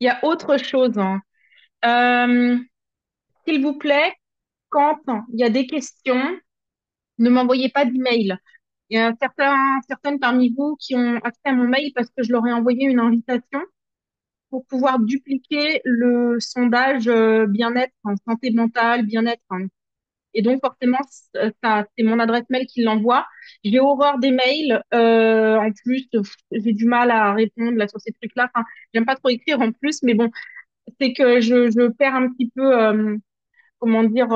il y a autre chose, hein. Euh, S'il vous plaît, quand il y a des questions, ne m'envoyez pas d'email. Il y a certaines parmi vous qui ont accès à mon mail parce que je leur ai envoyé une invitation pour pouvoir dupliquer le sondage bien-être, en santé mentale, bien-être, hein. Et donc, forcément, ça, c'est mon adresse mail qui l'envoie. J'ai horreur des mails. En plus, j'ai du mal à répondre là, sur ces trucs-là. Enfin, j'aime pas trop écrire en plus, mais bon, c'est que je perds un petit peu, comment dire,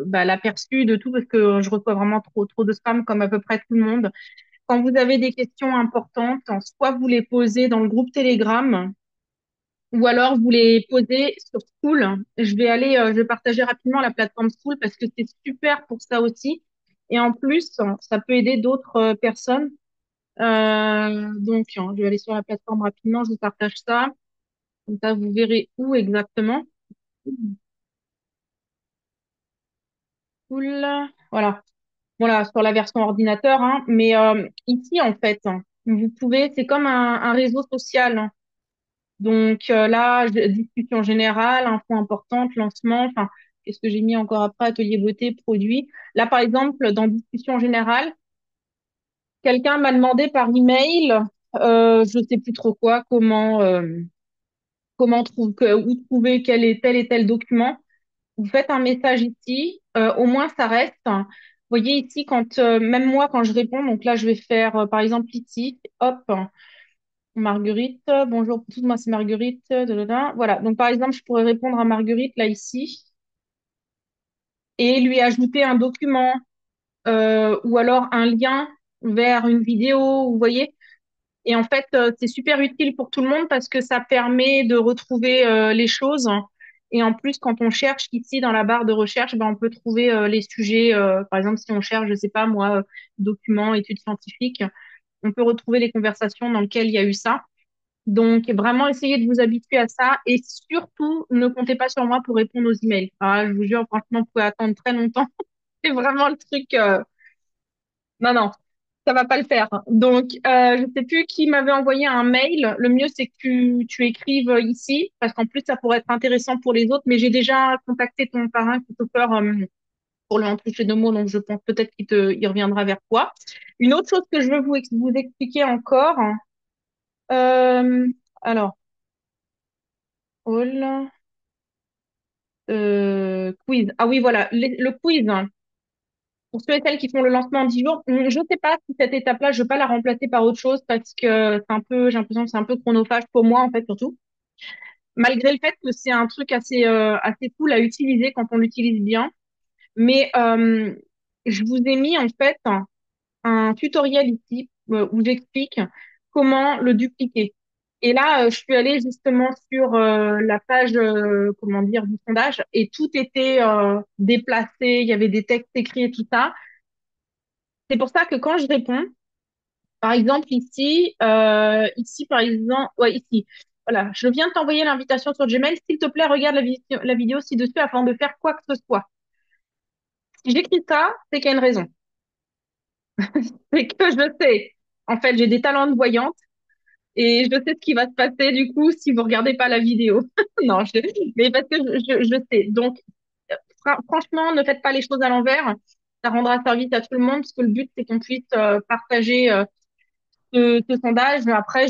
bah, l'aperçu de tout parce que je reçois vraiment trop de spam comme à peu près tout le monde. Quand vous avez des questions importantes, soit vous les posez dans le groupe Telegram, ou alors vous les posez sur School. Je vais partager rapidement la plateforme School parce que c'est super pour ça aussi. Et en plus, ça peut aider d'autres personnes. Je vais aller sur la plateforme rapidement, je vous partage ça. Comme ça, vous verrez où exactement. School. Voilà. Voilà, sur la version ordinateur, hein. Mais ici, en fait, vous pouvez, c'est comme un réseau social, hein. Donc discussion générale, info importante, lancement, enfin, qu'est-ce que j'ai mis encore après, atelier beauté, produit. Là, par exemple, dans discussion générale, quelqu'un m'a demandé par email, je sais plus trop quoi, où trouver quel est tel et tel document. Vous faites un message ici, au moins ça reste. Vous voyez ici, même moi, quand je réponds, donc là, je vais faire, par exemple, ici, hop, Marguerite, bonjour pour tous, moi c'est Marguerite. Voilà, donc par exemple, je pourrais répondre à Marguerite là ici et lui ajouter un document ou alors un lien vers une vidéo, vous voyez. Et en fait, c'est super utile pour tout le monde parce que ça permet de retrouver les choses. Et en plus, quand on cherche ici dans la barre de recherche, ben, on peut trouver les sujets. Par exemple, si on cherche, je sais pas moi, documents, études scientifiques, on peut retrouver les conversations dans lesquelles il y a eu ça. Donc, vraiment, essayez de vous habituer à ça et surtout, ne comptez pas sur moi pour répondre aux emails. Ah, je vous jure, franchement, vous pouvez attendre très longtemps. C'est vraiment le truc. Non, non, ça va pas le faire. Donc, je sais plus qui m'avait envoyé un mail. Le mieux, c'est que tu écrives ici parce qu'en plus, ça pourrait être intéressant pour les autres. Mais j'ai déjà contacté ton parrain, Christopher, pour le toucher de mots, donc je pense peut-être il reviendra vers toi. Une autre chose que je veux vous expliquer encore. Euh, alors, all. Quiz. Ah oui, voilà, le quiz, hein. Pour ceux et celles qui font le lancement en 10 jours, je ne sais pas si cette étape-là, je ne veux pas la remplacer par autre chose parce que j'ai l'impression que c'est un peu chronophage pour moi, en fait, surtout. Malgré le fait que c'est un truc assez cool à utiliser quand on l'utilise bien. Mais je vous ai mis, en fait, un tutoriel ici où j'explique comment le dupliquer. Et là, je suis allée justement sur la page, comment dire, du sondage et tout était déplacé, il y avait des textes écrits et tout ça. C'est pour ça que quand je réponds, par exemple ici par exemple, ouais ici, voilà, je viens de t'envoyer l'invitation sur Gmail. S'il te plaît, regarde la vidéo ci-dessus afin de faire quoi que ce soit. Si j'écris ça, c'est qu'il y a une raison. C'est que je sais. En fait, j'ai des talents de voyante. Et je sais ce qui va se passer du coup si vous regardez pas la vidéo. Non, mais parce que je sais. Donc, franchement, ne faites pas les choses à l'envers. Ça rendra service à tout le monde parce que le but, c'est qu'on puisse partager ce sondage. Après,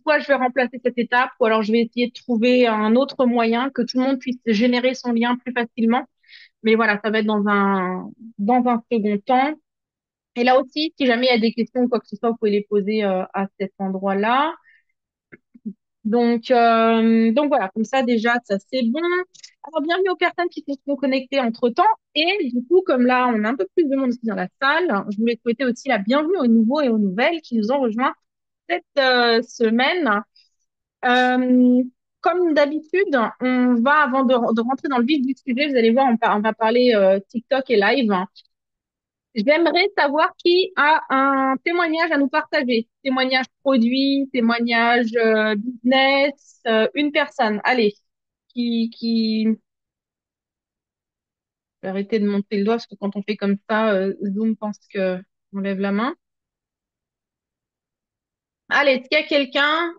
soit je vais remplacer cette étape ou alors je vais essayer de trouver un autre moyen que tout le monde puisse générer son lien plus facilement. Mais voilà, ça va être dans un second temps. Et là aussi, si jamais il y a des questions ou quoi que ce soit, vous pouvez les poser à cet endroit-là. Donc voilà, comme ça déjà, ça c'est bon. Alors bienvenue aux personnes qui se sont connectées entre-temps. Et du coup, comme là, on a un peu plus de monde aussi dans la salle, je voulais souhaiter aussi la bienvenue aux nouveaux et aux nouvelles qui nous ont rejoints cette semaine. Euh, Comme d'habitude, on va, avant de rentrer dans le vif du sujet, vous allez voir, on va parler TikTok et live. J'aimerais savoir qui a un témoignage à nous partager. Témoignage produit, témoignage business, une personne. Allez, qui... Je vais arrêter de monter le doigt parce que quand on fait comme ça, Zoom pense que on lève la main. Allez, est-ce qu'il y a quelqu'un?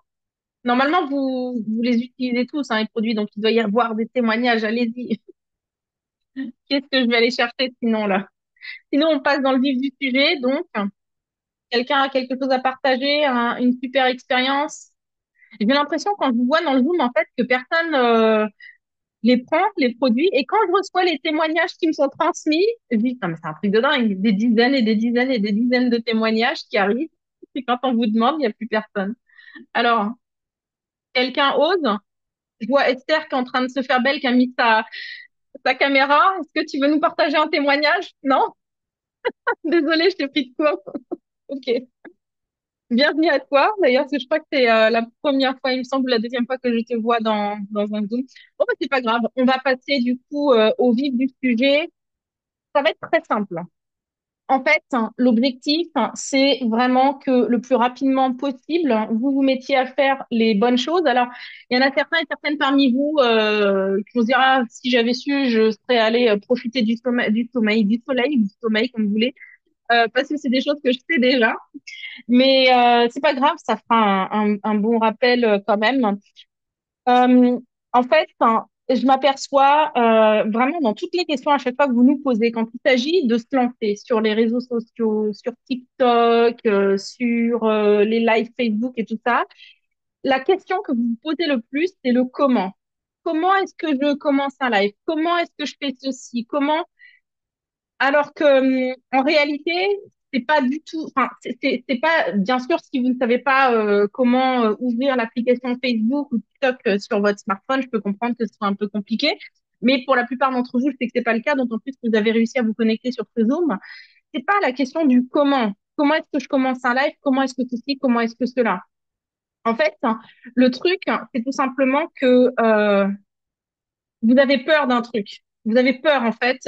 Normalement, vous les utilisez tous, hein, les produits, donc il doit y avoir des témoignages. Allez-y. Qu'est-ce que je vais aller chercher sinon là? Sinon, on passe dans le vif du sujet. Donc, quelqu'un a quelque chose à partager, une super expérience. J'ai l'impression quand je vous vois dans le Zoom, en fait, que personne les prend, les produits. Et quand je reçois les témoignages qui me sont transmis, je dis, non, mais c'est un truc de dingue. Des dizaines et des dizaines et des dizaines de témoignages qui arrivent. Et quand on vous demande, il n'y a plus personne. Alors, quelqu'un ose? Je vois Esther qui est en train de se faire belle, qui a mis sa caméra. Est-ce que tu veux nous partager un témoignage? Non? Désolée, je t'ai pris de court. Ok. Bienvenue à toi. D'ailleurs, parce que je crois que c'est la première fois, il me semble, la deuxième fois que je te vois dans un Zoom. Bon, bah, c'est pas grave. On va passer du coup au vif du sujet. Ça va être très simple. En fait, hein, l'objectif, hein, c'est vraiment que le plus rapidement possible, hein, vous vous mettiez à faire les bonnes choses. Alors, il y en a certains et certaines parmi vous qui vont se dire, ah, si j'avais su, je serais allé profiter du sommeil, comme vous voulez, parce que c'est des choses que je sais déjà. Mais c'est pas grave, ça fera un bon rappel quand même. Euh, En fait, hein, je m'aperçois vraiment dans toutes les questions à chaque fois que vous nous posez, quand il s'agit de se lancer sur les réseaux sociaux, sur TikTok, sur les lives Facebook et tout ça, la question que vous vous posez le plus, c'est le comment. Comment est-ce que je commence un live? Comment est-ce que je fais ceci? Comment alors que, en réalité, c'est pas du tout, enfin, c'est pas, bien sûr, si vous ne savez pas comment ouvrir l'application Facebook ou TikTok sur votre smartphone, je peux comprendre que ce soit un peu compliqué. Mais pour la plupart d'entre vous, je sais que c'est pas le cas, d'autant plus que vous avez réussi à vous connecter sur ce Zoom. C'est pas la question du comment. Comment est-ce que je commence un live? Comment est-ce que ceci? Comment est-ce que cela? En fait, le truc, c'est tout simplement que vous avez peur d'un truc. Vous avez peur, en fait,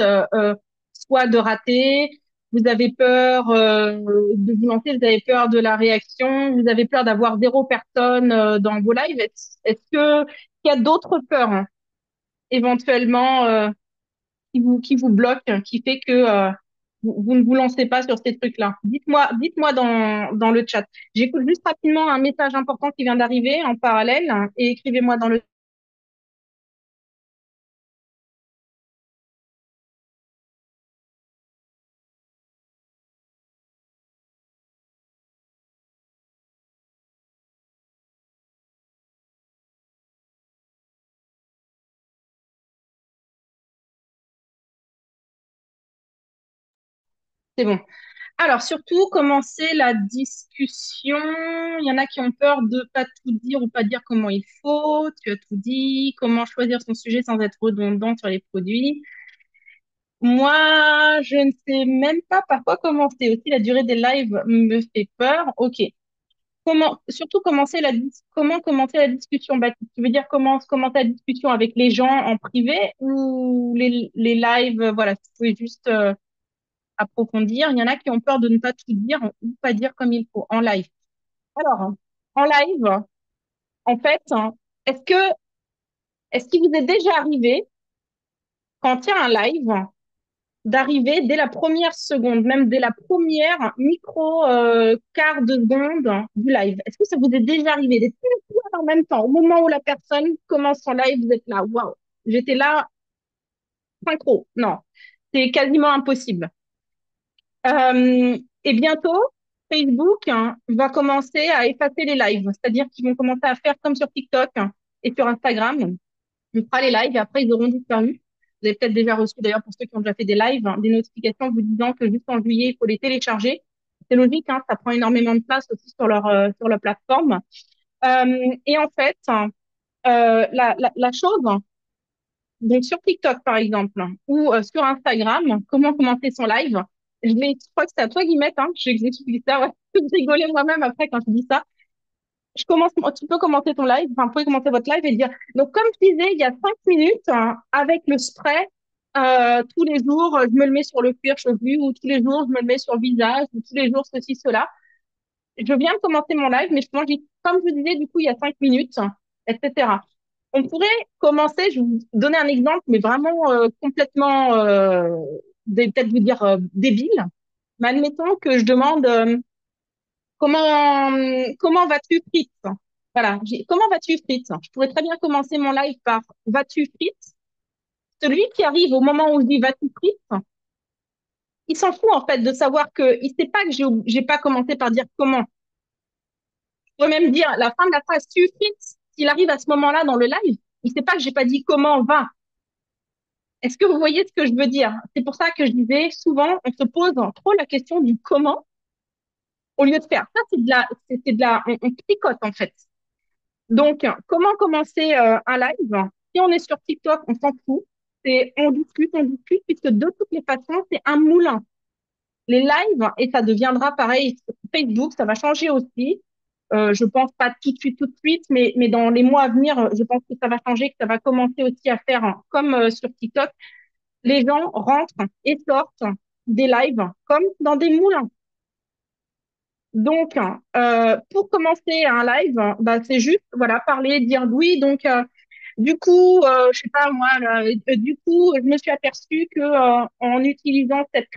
soit de rater, vous avez peur de vous lancer, vous avez peur de la réaction, vous avez peur d'avoir zéro personne dans vos lives. Est-ce que qu'il y a d'autres peurs, hein, éventuellement, qui vous bloquent, qui fait que vous ne vous lancez pas sur ces trucs-là? Dites-moi dans le chat. J'écoute juste rapidement un message important qui vient d'arriver en parallèle hein, et écrivez-moi dans le. C'est bon. Alors, surtout, commencer la discussion. Il y en a qui ont peur de pas tout dire ou pas dire comment il faut. Tu as tout dit. Comment choisir son sujet sans être redondant sur les produits. Moi, je ne sais même pas par quoi commencer. Aussi, la durée des lives me fait peur. Ok. Surtout comment commencer la discussion? Baptiste, tu veux dire comment commencer la discussion avec les gens en privé ou les lives, voilà, si tu pouvais juste approfondir. Il y en a qui ont peur de ne pas tout dire ou pas dire comme il faut en live. Alors, en live, en fait, est-ce que, est-ce qu'il vous est déjà arrivé, quand il y a un live, d'arriver dès la première seconde, même dès la première micro quart de seconde du live? Est-ce que ça vous est déjà arrivé d'être tout en même temps, au moment où la personne commence son live, vous êtes là, waouh, j'étais là, synchro. Non, c'est quasiment impossible. Et bientôt, Facebook va commencer à effacer les lives, c'est-à-dire qu'ils vont commencer à faire comme sur TikTok et sur Instagram. On fera les lives et après ils auront disparu. Vous avez peut-être déjà reçu, d'ailleurs, pour ceux qui ont déjà fait des lives, des notifications vous disant que juste en juillet, il faut les télécharger. C'est logique, hein, ça prend énormément de place aussi sur leur plateforme. Et en fait, la chose, donc sur TikTok par exemple, ou sur Instagram, comment commencer son live. Je crois que c'est à toi Guillemette, hein, que j'explique ça, ouais. Je rigolais moi-même après quand je dis ça. Tu peux commencer ton live, enfin, vous pouvez commencer votre live et dire, donc comme je disais, il y a 5 minutes, hein, avec le spray, tous les jours, je me le mets sur le cuir chevelu, ou tous les jours, je me le mets sur le visage, ou tous les jours, ceci, cela. Je viens de commencer mon live, mais je dis, comme je disais, du coup, il y a 5 minutes, etc. On pourrait commencer, je vais vous donner un exemple, mais vraiment complètement, peut-être vous dire débile. Mais admettons que je demande comment vas-tu, Fritz? Voilà. Comment vas-tu, Fritz? Je pourrais très bien commencer mon live par vas-tu, Fritz? Celui qui arrive au moment où je dis vas-tu, Fritz, il s'en fout en fait de savoir que il sait pas que j'ai pas commencé par dire comment. Je pourrais même dire la fin de la phrase tu, Fritz. S'il arrive à ce moment-là dans le live, il sait pas que j'ai pas dit comment va. Est-ce que vous voyez ce que je veux dire? C'est pour ça que je disais souvent, on se pose trop la question du comment au lieu de faire. Ça, c'est de la, on picote en fait. Donc, comment commencer un live? Si on est sur TikTok, on s'en fout. C'est on discute, puisque de toutes les façons, c'est un moulin. Les lives, et ça deviendra pareil sur Facebook, ça va changer aussi. Je pense pas tout de suite, mais dans les mois à venir, je pense que ça va changer, que ça va commencer aussi à faire comme sur TikTok. Les gens rentrent et sortent des lives comme dans des moulins. Donc, pour commencer un live, bah, c'est juste, voilà, parler, dire oui. Donc, du coup, je sais pas moi, là, du coup, je me suis aperçue que en utilisant cette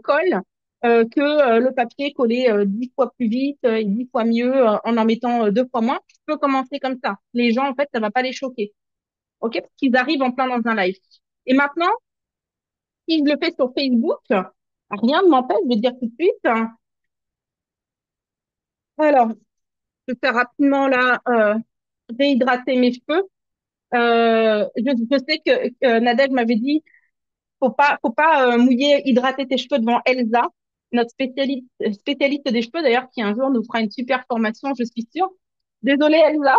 colle, que le papier collait 10 fois plus vite et 10 fois mieux en mettant 2 fois moins. Je peux commencer comme ça. Les gens, en fait, ça va pas les choquer, ok? Parce qu'ils arrivent en plein dans un live. Et maintenant, si je le fais sur Facebook, rien ne m'empêche de dire tout de suite, hein. Alors, je vais faire rapidement là, réhydrater mes cheveux. Je sais que Nadège m'avait dit, faut pas mouiller, hydrater tes cheveux devant Elsa, notre spécialiste des cheveux d'ailleurs, qui un jour nous fera une super formation, je suis sûre. Désolée Elsa.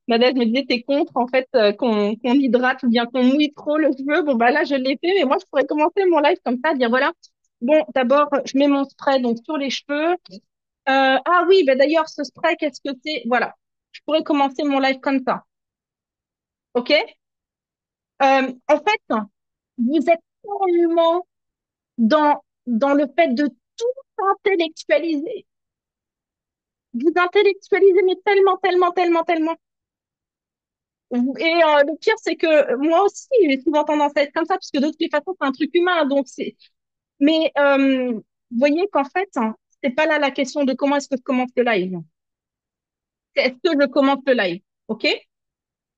Nadège me disait, t'es contre en fait qu'on hydrate ou bien qu'on mouille trop le cheveu. Bon bah là je l'ai fait, mais moi je pourrais commencer mon live comme ça, dire voilà. Bon, d'abord je mets mon spray donc sur les cheveux. Ah oui, bah d'ailleurs ce spray, qu'est-ce que c'est? Voilà, je pourrais commencer mon live comme ça, ok? En fait, vous êtes tellement dans le fait de tout intellectualiser. Vous intellectualisez, mais tellement, tellement, tellement, tellement. Et le pire, c'est que moi aussi, j'ai souvent tendance à être comme ça, parce que de toutes les façons, c'est un truc humain. Donc c'est. Mais vous voyez qu'en fait, hein, c'est pas là la question de comment est-ce que je commence le live. C'est est-ce que je commence le live, ok?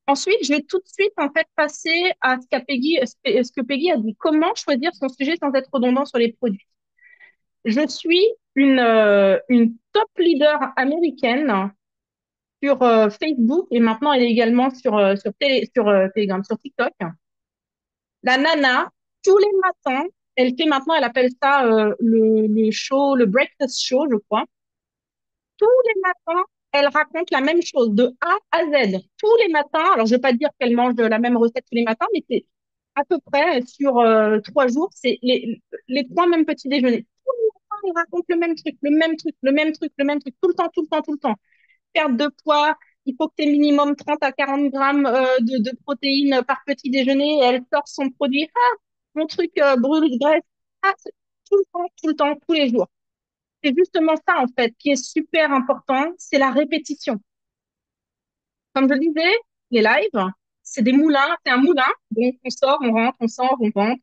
Ensuite, je vais tout de suite en fait passer à ce que Peggy a dit. Comment choisir son sujet sans être redondant sur les produits? Je suis une top leader américaine sur Facebook et maintenant elle est également sur Telegram, sur TikTok. La nana, tous les matins, elle appelle ça le show, le breakfast show, je crois. Tous les matins, elle raconte la même chose de A à Z. Tous les matins, alors je vais pas dire qu'elle mange la même recette tous les matins, mais c'est à peu près sur 3 jours, c'est les trois mêmes petits déjeuners. Tous les matins, elle raconte le même truc, le même truc, le même truc, le même truc, tout le temps, tout le temps, tout le temps. Perte de poids, il faut que tu aies minimum 30 à 40 grammes de protéines par petit déjeuner. Et elle sort son produit. Ah, mon truc brûle de graisse. Ah, tout le temps, tout le temps, tous les jours. C'est justement ça, en fait, qui est super important, c'est la répétition. Comme je le disais, les lives, c'est des moulins, c'est un moulin. Donc, on sort, on rentre, on sort, on rentre.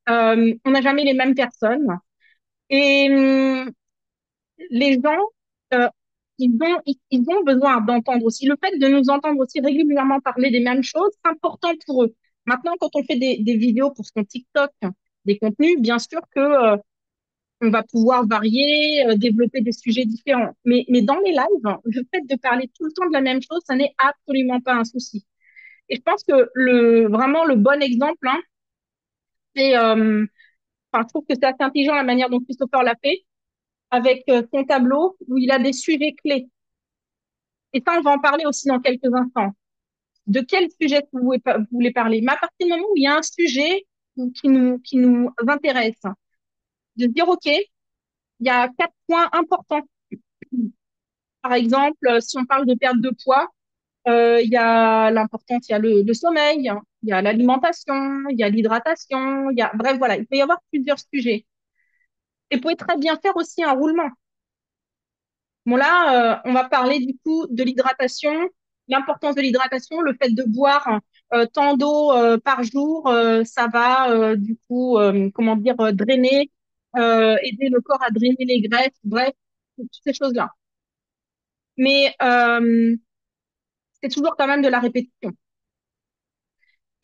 On n'a jamais les mêmes personnes. Et les gens, euh, ils ont besoin d'entendre aussi. Le fait de nous entendre aussi régulièrement parler des mêmes choses, c'est important pour eux. Maintenant, quand on fait des vidéos pour son TikTok, des contenus, bien sûr que on va pouvoir varier, développer des sujets différents. Mais dans les lives, le fait de parler tout le temps de la même chose, ça n'est absolument pas un souci. Et je pense que vraiment le bon exemple, hein, c'est, enfin, je trouve que c'est assez intelligent la manière dont Christopher l'a fait avec son tableau où il a des sujets clés. Et ça, on va en parler aussi dans quelques instants. De quel sujet vous voulez parler? Mais à partir du moment où il y a un sujet qui nous intéresse, de se dire, OK, il y a 4 points importants. Par exemple, si on parle de perte de poids, il y a l'importance, il y a le sommeil, il y a l'alimentation, il y a l'hydratation, bref, voilà, il peut y avoir plusieurs sujets. Et vous pouvez très bien faire aussi un roulement. Bon là, on va parler du coup de l'hydratation, l'importance de l'hydratation, le fait de boire tant d'eau par jour, ça va du coup, comment dire, drainer, aider le corps à drainer les graisses, bref, toutes ces choses-là. Mais c'est toujours quand même de la répétition.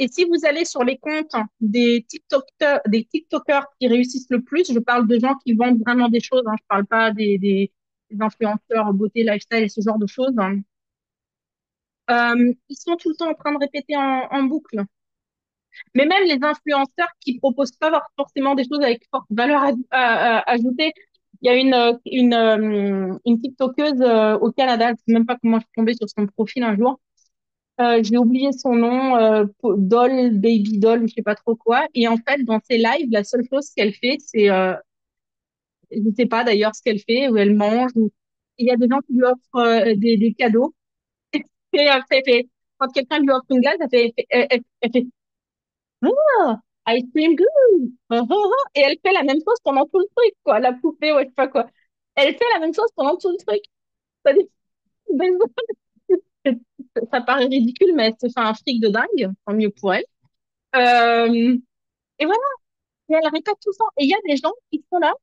Et si vous allez sur les comptes des TikTokers qui réussissent le plus, je parle de gens qui vendent vraiment des choses, hein, je parle pas des influenceurs beauté, lifestyle et ce genre de choses, hein. Ils sont tout le temps en train de répéter en boucle. Mais même les influenceurs qui proposent pas forcément des choses avec forte valeur ajoutée. Il y a une TikTokeuse au Canada, je sais même pas comment je suis tombée sur son profil un jour. J'ai oublié son nom, Doll, Baby Doll, je sais pas trop quoi. Et en fait, dans ses lives, la seule chose qu'elle fait, c'est, je sais pas d'ailleurs ce qu'elle fait, où elle mange. Il y a des gens qui lui offrent des cadeaux. Et quand quelqu'un lui offre une glace, elle fait oh, ice cream good. Oh, oh, oh. Et elle fait la même chose pendant tout le truc, quoi. La poupée, ouais, je sais pas quoi. Elle fait la même chose pendant tout le truc. Ça, ça paraît ridicule, mais elle se fait un fric de dingue. Tant mieux pour elle. Euh, et voilà. Et elle répète tout ça. Et il y a des gens qui sont là.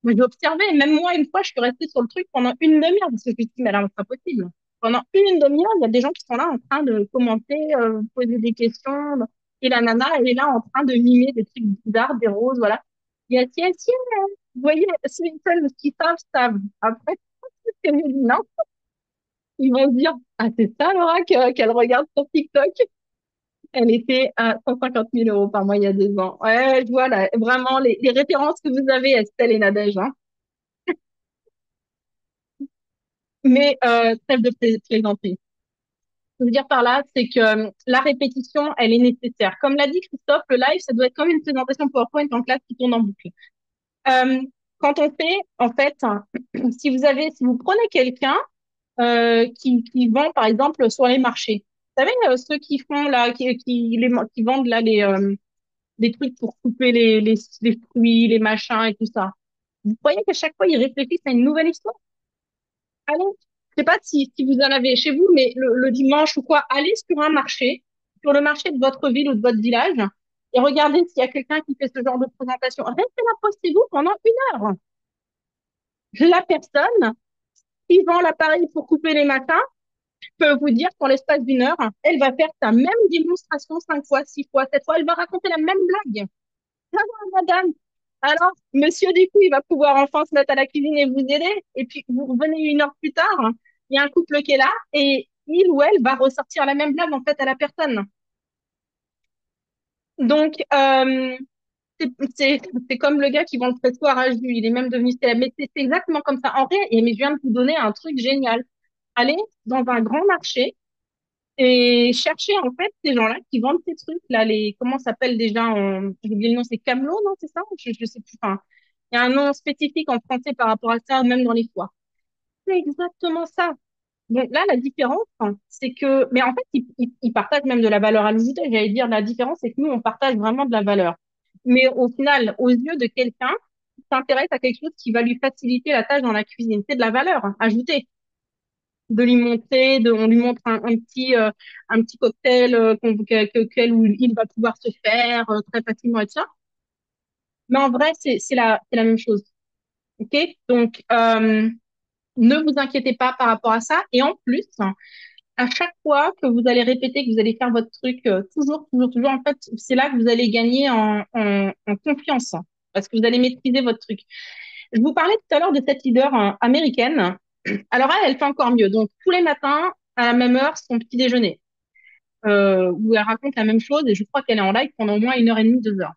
Moi, j'ai observé. Même moi, une fois, je suis restée sur le truc pendant une demi-heure parce que je me suis dit, mais là, c'est pas possible. Pendant une demi-heure, il y a des gens qui sont là en train de commenter, poser des questions. Et la nana, elle est là en train de mimer des trucs bizarres, des roses, voilà. Yes, yes, yes. Vous voyez, ceux qui savent, savent. Après, c'est mieux dit non. Ils vont se dire, ah, c'est ça, Laura, qu'elle regarde sur TikTok. Elle était à 150 000 € par mois il y a 2 ans. Ouais, je vois là, vraiment, les références que vous avez, Estelle et Nadège, hein. Mais trêve de plaisanterie. Ce que je veux dire par là, c'est que la répétition, elle est nécessaire. Comme l'a dit Christophe, le live, ça doit être comme une présentation PowerPoint en classe qui tourne en boucle. Euh, quand on fait, en fait, si vous prenez quelqu'un qui vend, par exemple, sur les marchés, vous savez, ceux qui font là, qui vendent là les trucs pour couper les fruits, les machins et tout ça. Vous croyez qu'à chaque fois, ils réfléchissent à une nouvelle histoire? Allez, je sais pas si vous en avez chez vous, mais le dimanche ou quoi, allez sur un marché, sur le marché de votre ville ou de votre village, et regardez s'il y a quelqu'un qui fait ce genre de présentation. Restez là, postez-vous pendant 1 heure. La personne qui vend l'appareil pour couper les matins peut vous dire qu'en l'espace d'1 heure, elle va faire sa même démonstration 5 fois, 6 fois, 7 fois, elle va raconter la même blague. Ça va, madame. Alors, monsieur, du coup, il va pouvoir enfin se mettre à la cuisine et vous aider. Et puis, vous revenez 1 heure plus tard, il y a un couple qui est là et il ou elle va ressortir la même blague, en fait, à la personne. Donc, c'est, c'est, c'est comme le gars qui vend le pressoir à jus. Il est même devenu célèbre. Mais c'est exactement comme ça. En vrai, et mais je viens de vous donner un truc génial. Allez dans un grand marché et chercher, en fait, ces gens-là qui vendent ces trucs-là. Comment ça s'appelle déjà j'ai oublié le nom, c'est Camelot, non, c'est ça? Je sais plus. Enfin, il y a un nom spécifique en français par rapport à ça, même dans les foires. C'est exactement ça. Donc là, la différence, hein, c'est que, mais en fait, ils partagent même de la valeur ajoutée. J'allais dire, la différence, c'est que nous, on partage vraiment de la valeur. Mais au final, aux yeux de quelqu'un, qui s'intéresse à quelque chose qui va lui faciliter la tâche dans la cuisine. C'est de la valeur ajoutée. De lui montrer, on lui montre un petit cocktail où il va pouvoir se faire très facilement et tout ça. Mais en vrai, c'est la même chose. OK? Donc, ne vous inquiétez pas par rapport à ça. Et en plus, à chaque fois que vous allez répéter, que vous allez faire votre truc, toujours, toujours, toujours, en fait, c'est là que vous allez gagner en confiance, hein, parce que vous allez maîtriser votre truc. Je vous parlais tout à l'heure de cette leader américaine. Alors elle, elle fait encore mieux. Donc tous les matins, à la même heure, son petit déjeuner, où elle raconte la même chose et je crois qu'elle est en live pendant au moins 1 heure et demie, 2 heures.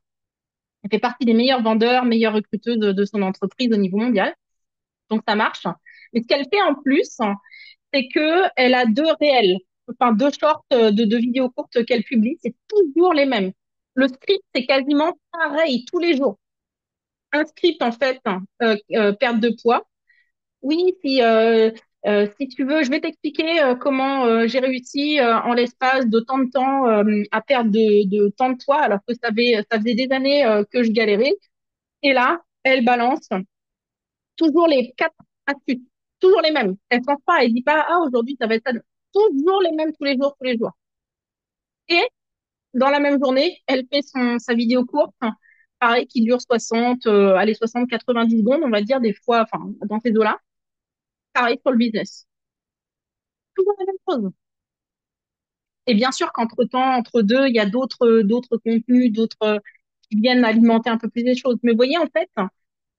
Elle fait partie des meilleurs vendeurs, meilleures recruteuses de son entreprise au niveau mondial. Donc ça marche. Mais ce qu'elle fait en plus, c'est que elle a 2 réels, enfin 2 shorts de vidéos courtes qu'elle publie. C'est toujours les mêmes. Le script, c'est quasiment pareil tous les jours. Un script, en fait, perte de poids. Oui, si tu veux, je vais t'expliquer comment j'ai réussi en l'espace de tant de temps à perdre de tant de poids alors que ça faisait des années que je galérais. Et là, elle balance toujours les 4 astuces, toujours les mêmes. Elle change pas, elle dit pas, ah, aujourd'hui, ça va être ça. Toujours les mêmes tous les jours, tous les jours. Et dans la même journée, elle fait sa vidéo courte, pareil, qui dure 60, allez, 60, 90 secondes, on va dire, des fois, enfin, dans ces eaux-là. Pareil pour le business. toujours la même chose. Et bien sûr qu'entre-temps, entre deux, il y a d'autres contenus, d'autres qui viennent alimenter un peu plus les choses. Mais vous voyez, en fait,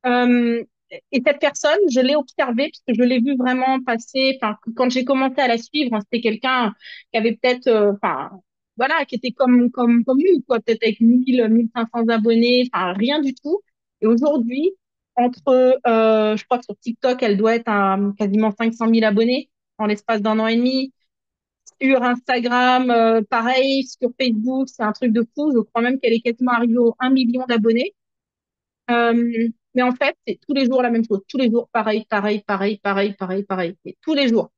euh, et cette personne, je l'ai observée puisque je l'ai vue vraiment passer. Enfin, quand j'ai commencé à la suivre, c'était quelqu'un qui avait peut-être, enfin, voilà, qui était comme lui, quoi, peut-être avec 1500 abonnés, enfin, rien du tout. Et aujourd'hui, je crois que sur TikTok, elle doit être à quasiment 500 000 abonnés en l'espace d'un an et demi. Sur Instagram, pareil, sur Facebook, c'est un truc de fou. Je crois même qu'elle est quasiment arrivée au 1 million d'abonnés. Mais en fait, c'est tous les jours la même chose. Tous les jours, pareil, pareil, pareil, pareil, pareil, pareil. Et tous les jours.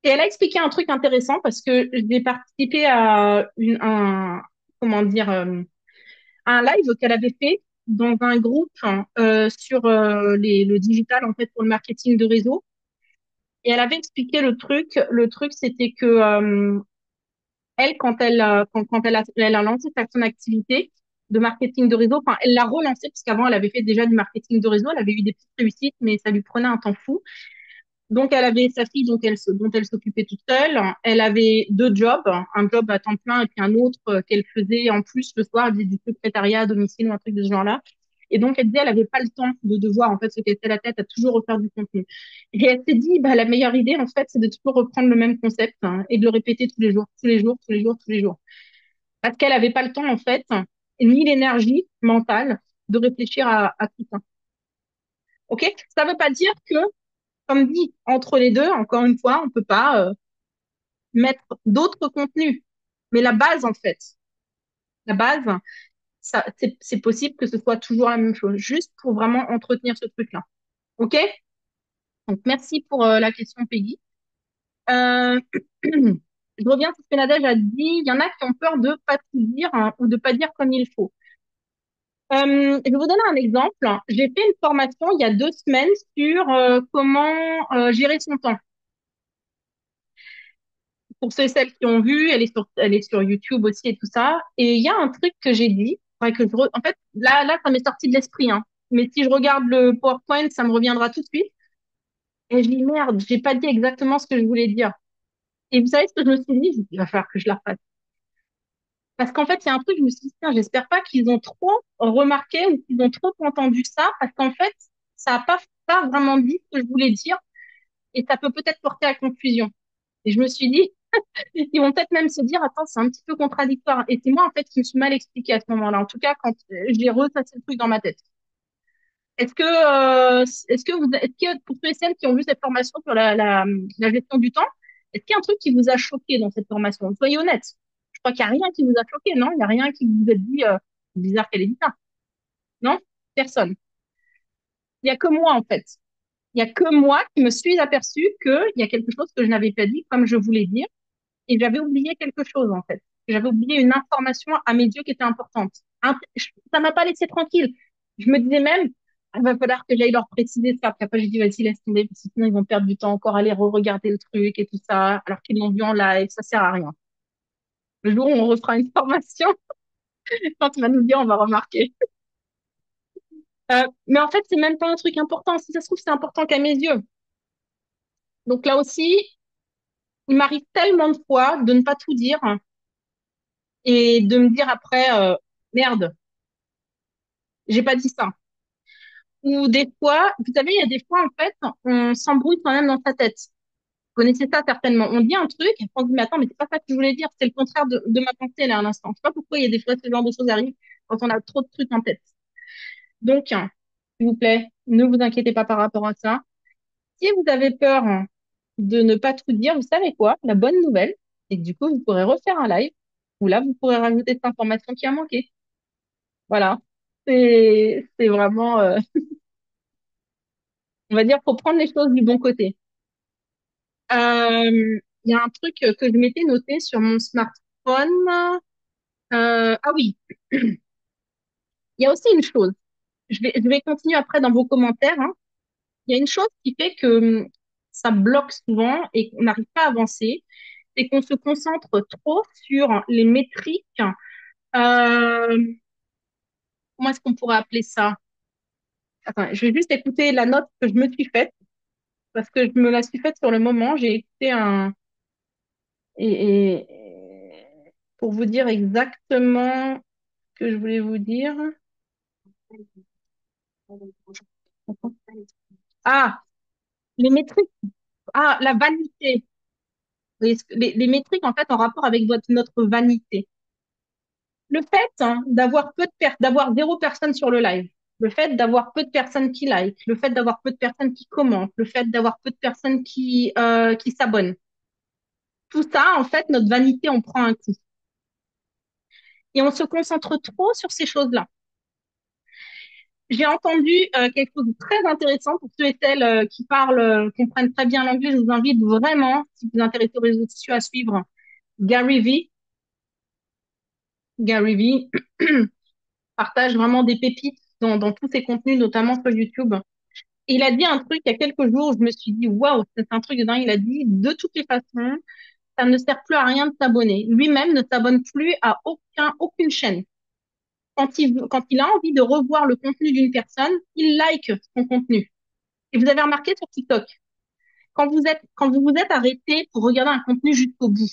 Et elle a expliqué un truc intéressant parce que j'ai participé à comment dire, un live qu'elle avait fait dans un groupe sur le digital, en fait, pour le marketing de réseau. Et elle avait expliqué le truc. Le truc, c'était que elle, quand elle a lancé son activité de marketing de réseau, enfin, elle l'a relancé, parce qu'avant, elle avait fait déjà du marketing de réseau, elle avait eu des petites réussites, mais ça lui prenait un temps fou. Donc, elle avait sa fille dont elle s'occupait toute seule. Elle avait deux jobs, un job à temps plein et puis un autre qu'elle faisait en plus le soir, elle faisait du secrétariat à domicile ou un truc de ce genre-là. Et donc, elle disait, elle avait pas le temps de devoir, en fait, se casser la tête à toujours refaire du contenu. Et elle s'est dit, bah, la meilleure idée, en fait, c'est de toujours reprendre le même concept hein, et de le répéter tous les jours, tous les jours, tous les jours, tous les jours. Parce qu'elle avait pas le temps, en fait, ni l'énergie mentale de réfléchir à tout ça. OK? Ça veut pas dire que, comme dit, entre les deux, encore une fois, on peut pas mettre d'autres contenus. Mais la base, en fait, la base, ça, c'est possible que ce soit toujours la même chose, juste pour vraiment entretenir ce truc-là. OK? Donc, merci pour la question, Peggy. Euh, je reviens sur ce que Nadège a dit. Il y en a qui ont peur de pas tout dire hein, ou de pas dire comme il faut. Je vais vous donner un exemple. J'ai fait une formation il y a 2 semaines sur comment gérer son temps. Pour ceux et celles qui ont vu, elle est sur YouTube aussi et tout ça. Et il y a un truc que j'ai dit, ouais, en fait, là, ça m'est sorti de l'esprit, hein. Mais si je regarde le PowerPoint, ça me reviendra tout de suite. Et je dis, merde, j'ai pas dit exactement ce que je voulais dire. Et vous savez ce que je me suis dit? Il va falloir que je la refasse. Parce qu'en fait, il y a un truc, je me suis dit, tiens, j'espère pas qu'ils ont trop remarqué ou qu'ils ont trop entendu ça, parce qu'en fait, ça a pas vraiment dit ce que je voulais dire, et ça peut peut-être porter à confusion. Et je me suis dit, ils vont peut-être même se dire, attends, c'est un petit peu contradictoire. Et c'est moi, en fait, qui me suis mal expliqué à ce moment-là. En tout cas, quand j'ai ressassé le truc dans ma tête. Est-ce que pour ceux et celles qui ont vu cette formation sur la gestion du temps, est-ce qu'il y a un truc qui vous a choqué dans cette formation? Soyez honnête. Je crois qu'il n'y a rien qui vous a choqué, non? Il n'y a rien qui vous a dit, c'est bizarre qu'elle ait dit ça. Non? Personne. Il y a que moi, en fait. Il y a que moi qui me suis aperçue qu'il y a quelque chose que je n'avais pas dit comme je voulais dire et j'avais oublié quelque chose, en fait. J'avais oublié une information à mes yeux qui était importante. Ça m'a pas laissé tranquille. Je me disais même, il va falloir que j'aille leur préciser ça. Puis après, j'ai dit, vas-y, laisse tomber, parce que sinon ils vont perdre du temps encore à aller re-regarder le truc et tout ça, alors qu'ils l'ont vu en live, ça sert à rien. Le jour où on refera une formation, quand tu vas nous dire, on va remarquer. Mais en fait, c'est même pas un truc important. Si ça se trouve, c'est important qu'à mes yeux. Donc là aussi, il m'arrive tellement de fois de ne pas tout dire et de me dire après, merde, j'ai pas dit ça. Ou des fois, vous savez, il y a des fois, en fait, on s'embrouille quand même dans sa tête. Vous connaissez ça certainement. On dit un truc, et on se dit, mais attends, mais c'est pas ça que je voulais dire, c'est le contraire de ma pensée là à l'instant. Je sais pas pourquoi il y a des fois ce genre de choses arrivent quand on a trop de trucs en tête. Donc, s'il vous plaît, ne vous inquiétez pas par rapport à ça. Si vous avez peur de ne pas tout dire, vous savez quoi? La bonne nouvelle, c'est que du coup, vous pourrez refaire un live où là, vous pourrez rajouter cette information qui a manqué. Voilà. C'est vraiment, on va dire, faut prendre les choses du bon côté. Il y a un truc que je m'étais noté sur mon smartphone. Ah oui, il y a aussi une chose. Je vais continuer après dans vos commentaires, hein. Il y a une chose qui fait que ça bloque souvent et qu'on n'arrive pas à avancer, c'est qu'on se concentre trop sur les métriques. Euh, Comment est-ce qu'on pourrait appeler ça? Attends, je vais juste écouter la note que je me suis faite. parce que je me la suis faite sur le moment. J'ai écouté un et pour vous dire exactement ce que je voulais vous dire. Ah, les métriques. Ah, la vanité. Les métriques en fait en rapport avec notre vanité. Le fait d'avoir d'avoir zéro personne sur le live, le fait d'avoir peu de personnes qui like, le fait d'avoir peu de personnes qui commentent, le fait d'avoir peu de personnes qui s'abonnent, tout ça, en fait, notre vanité, on prend un coup. Et on se concentre trop sur ces choses-là. J'ai entendu quelque chose de très intéressant pour ceux et celles qui parlent, comprennent très bien l'anglais. Je vous invite vraiment, si vous vous intéressez aux réseaux sociaux, à suivre Gary V. Gary V partage vraiment des pépites dans tous ses contenus, notamment sur YouTube. Et il a dit un truc il y a quelques jours, je me suis dit, waouh, c'est un truc de dingue. Il a dit, de toutes les façons, ça ne sert plus à rien de s'abonner. Lui-même ne s'abonne plus à aucune chaîne. Quand il a envie de revoir le contenu d'une personne, il like son contenu. Et vous avez remarqué sur TikTok, quand vous vous êtes arrêté pour regarder un contenu jusqu'au bout,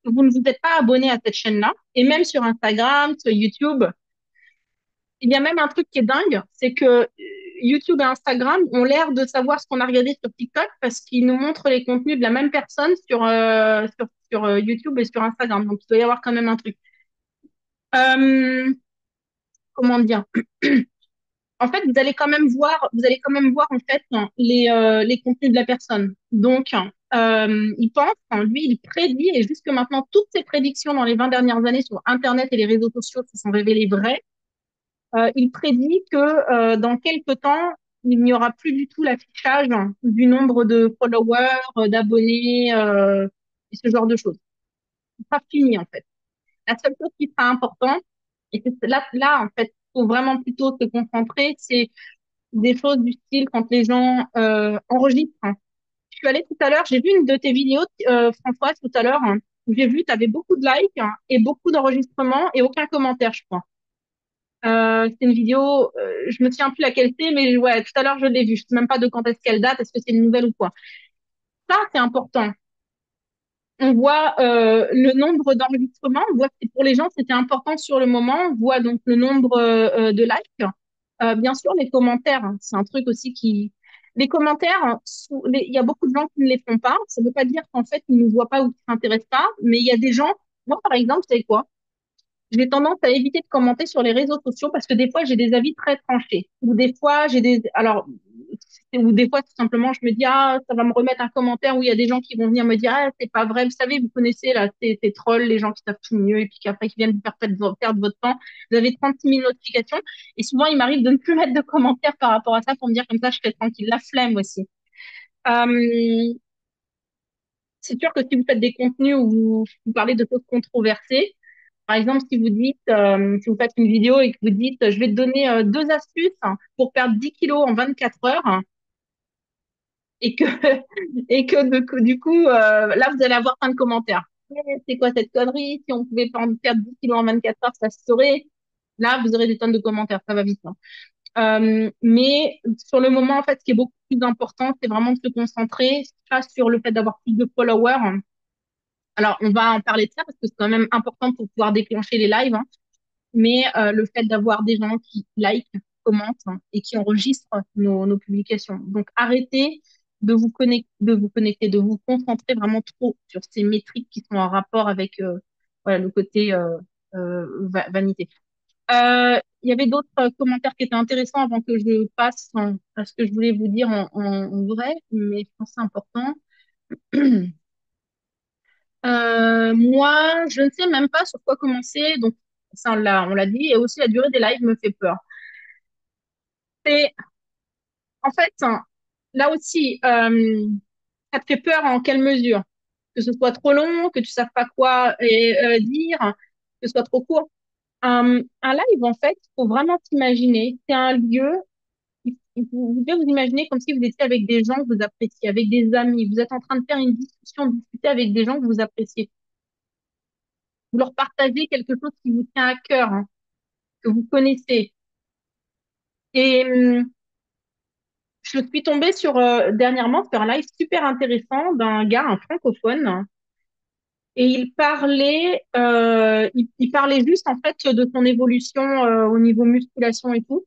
vous ne vous êtes pas abonné à cette chaîne-là, et même sur Instagram, sur YouTube, il y a même un truc qui est dingue, c'est que YouTube et Instagram ont l'air de savoir ce qu'on a regardé sur TikTok parce qu'ils nous montrent les contenus de la même personne sur YouTube et sur Instagram. Donc, il doit y avoir quand même un truc. Euh, comment dire? En fait, vous allez quand même voir en fait les contenus de la personne. Donc, il pense, lui, il prédit, et jusque maintenant, toutes ces prédictions dans les 20 dernières années sur Internet et les réseaux sociaux se sont révélées vraies. Il prédit que dans quelques temps, il n'y aura plus du tout l'affichage du nombre de followers, d'abonnés et ce genre de choses. Ce sera fini en fait. La seule chose qui sera importante, et c'est là en fait, faut vraiment plutôt se concentrer, c'est des choses du style quand les gens enregistrent. Je suis allée tout à l'heure, j'ai vu une de tes vidéos, Françoise, tout à l'heure, où j'ai vu, tu avais beaucoup de likes et beaucoup d'enregistrements et aucun commentaire, je crois. C'est une vidéo, je me souviens plus laquelle c'est, mais ouais, tout à l'heure je l'ai vue. Je sais même pas de quand est-ce qu'elle date, est-ce que c'est une nouvelle ou quoi. Ça, c'est important. On voit le nombre d'enregistrements, on voit que pour les gens, c'était important sur le moment. On voit donc le nombre de likes. Bien sûr, les commentaires, hein, c'est un truc aussi qui... Les commentaires, hein, il y a beaucoup de gens qui ne les font pas. Ça ne veut pas dire qu'en fait, ils ne voient pas ou qu'ils ne s'intéressent pas, mais il y a des gens... Moi, par exemple, vous savez quoi? J'ai tendance à éviter de commenter sur les réseaux sociaux parce que des fois, j'ai des avis très tranchés. Ou des fois, ou des fois, tout simplement, je me dis, ah, ça va me remettre un commentaire où il y a des gens qui vont venir me dire, ah, c'est pas vrai. Vous savez, vous connaissez, là, ces trolls, les gens qui savent tout mieux et puis qu'après, qui viennent vous faire perdre votre temps. Vous avez 36 000 notifications. Et souvent, il m'arrive de ne plus mettre de commentaires par rapport à ça pour me dire comme ça, je serai tranquille. La flemme aussi. Euh, c'est sûr que si vous faites des contenus où vous parlez de choses controversées, par exemple, si vous dites, si vous faites une vidéo et que vous dites, je vais te donner deux astuces pour perdre 10 kilos en 24 heures, et que, du coup, là, vous allez avoir plein de commentaires. C'est quoi cette connerie? Si on pouvait pas en perdre 10 kilos en 24 heures, ça se saurait. Là, vous aurez des tonnes de commentaires, ça va vite, hein. Mais sur le moment, en fait, ce qui est beaucoup plus important, c'est vraiment de se concentrer pas sur le fait d'avoir plus de followers. Alors, on va en parler de ça parce que c'est quand même important pour pouvoir déclencher les lives, hein. Mais le fait d'avoir des gens qui like, commentent et qui enregistrent nos publications. Donc arrêtez de vous concentrer vraiment trop sur ces métriques qui sont en rapport avec voilà, le côté vanité. Il y avait d'autres commentaires qui étaient intéressants avant que je passe à ce que je voulais vous dire en vrai, mais je pense que c'est important. Moi, je ne sais même pas sur quoi commencer, donc ça on l'a dit, et aussi la durée des lives me fait peur. C'est en fait là aussi, ça te fait peur en quelle mesure? Que ce soit trop long, que tu saches pas quoi dire, que ce soit trop court. Un live, en fait, faut vraiment s'imaginer. C'est un lieu. Vous devez vous imaginer comme si vous étiez avec des gens que vous appréciez, avec des amis. Vous êtes en train de faire une discussion, discuter avec des gens que vous appréciez. Vous leur partagez quelque chose qui vous tient à cœur, hein, que vous connaissez. Et Je suis tombée sur dernièrement sur un live super intéressant d'un gars, un francophone, et il parlait juste en fait de son évolution au niveau musculation et tout,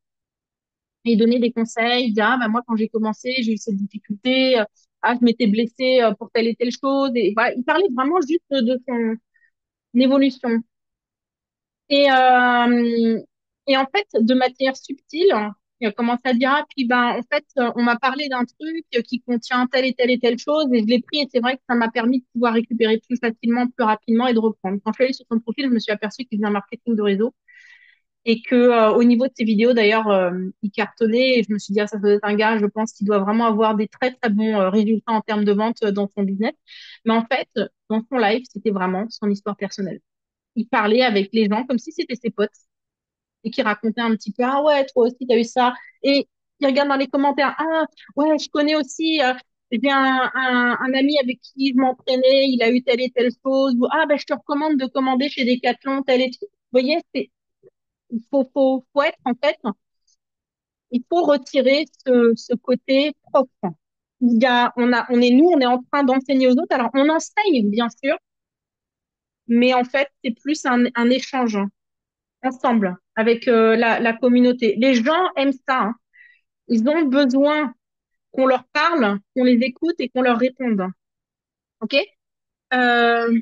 et il donnait des conseils. Il disait, ah bah moi quand j'ai commencé, j'ai eu cette difficulté, ah je m'étais blessée pour telle et telle chose, et voilà, il parlait vraiment juste de son évolution. Et, euh, et en fait, de manière subtile, il a commencé à dire, ah, puis ben, en fait, on m'a parlé d'un truc qui contient telle et telle et telle chose, et je l'ai pris, et c'est vrai que ça m'a permis de pouvoir récupérer plus facilement, plus rapidement et de reprendre. Quand je suis allée sur son profil, je me suis aperçue qu'il faisait un marketing de réseau, et que, au niveau de ses vidéos, d'ailleurs, il cartonnait, et je me suis dit, ah, ça doit être un gars, je pense qu'il doit vraiment avoir des très, très bons résultats en termes de vente dans son business. Mais en fait, dans son live, c'était vraiment son histoire personnelle. Il parlait avec les gens comme si c'était ses potes et qui racontait un petit peu, ah ouais, toi aussi, t'as eu ça. Et il regarde dans les commentaires, ah ouais, je connais aussi, j'ai un ami avec qui je m'entraînais, il a eu telle et telle chose, ou ah ben je te recommande de commander chez Decathlon, tel et tout. Vous voyez, faut être, en fait, il faut retirer ce côté propre. On est nous, on est en train d'enseigner aux autres. Alors, on enseigne, bien sûr, mais en fait, c'est plus un échange ensemble avec la communauté. Les gens aiment ça, hein. Ils ont besoin qu'on leur parle, qu'on les écoute et qu'on leur réponde. OK? Euh,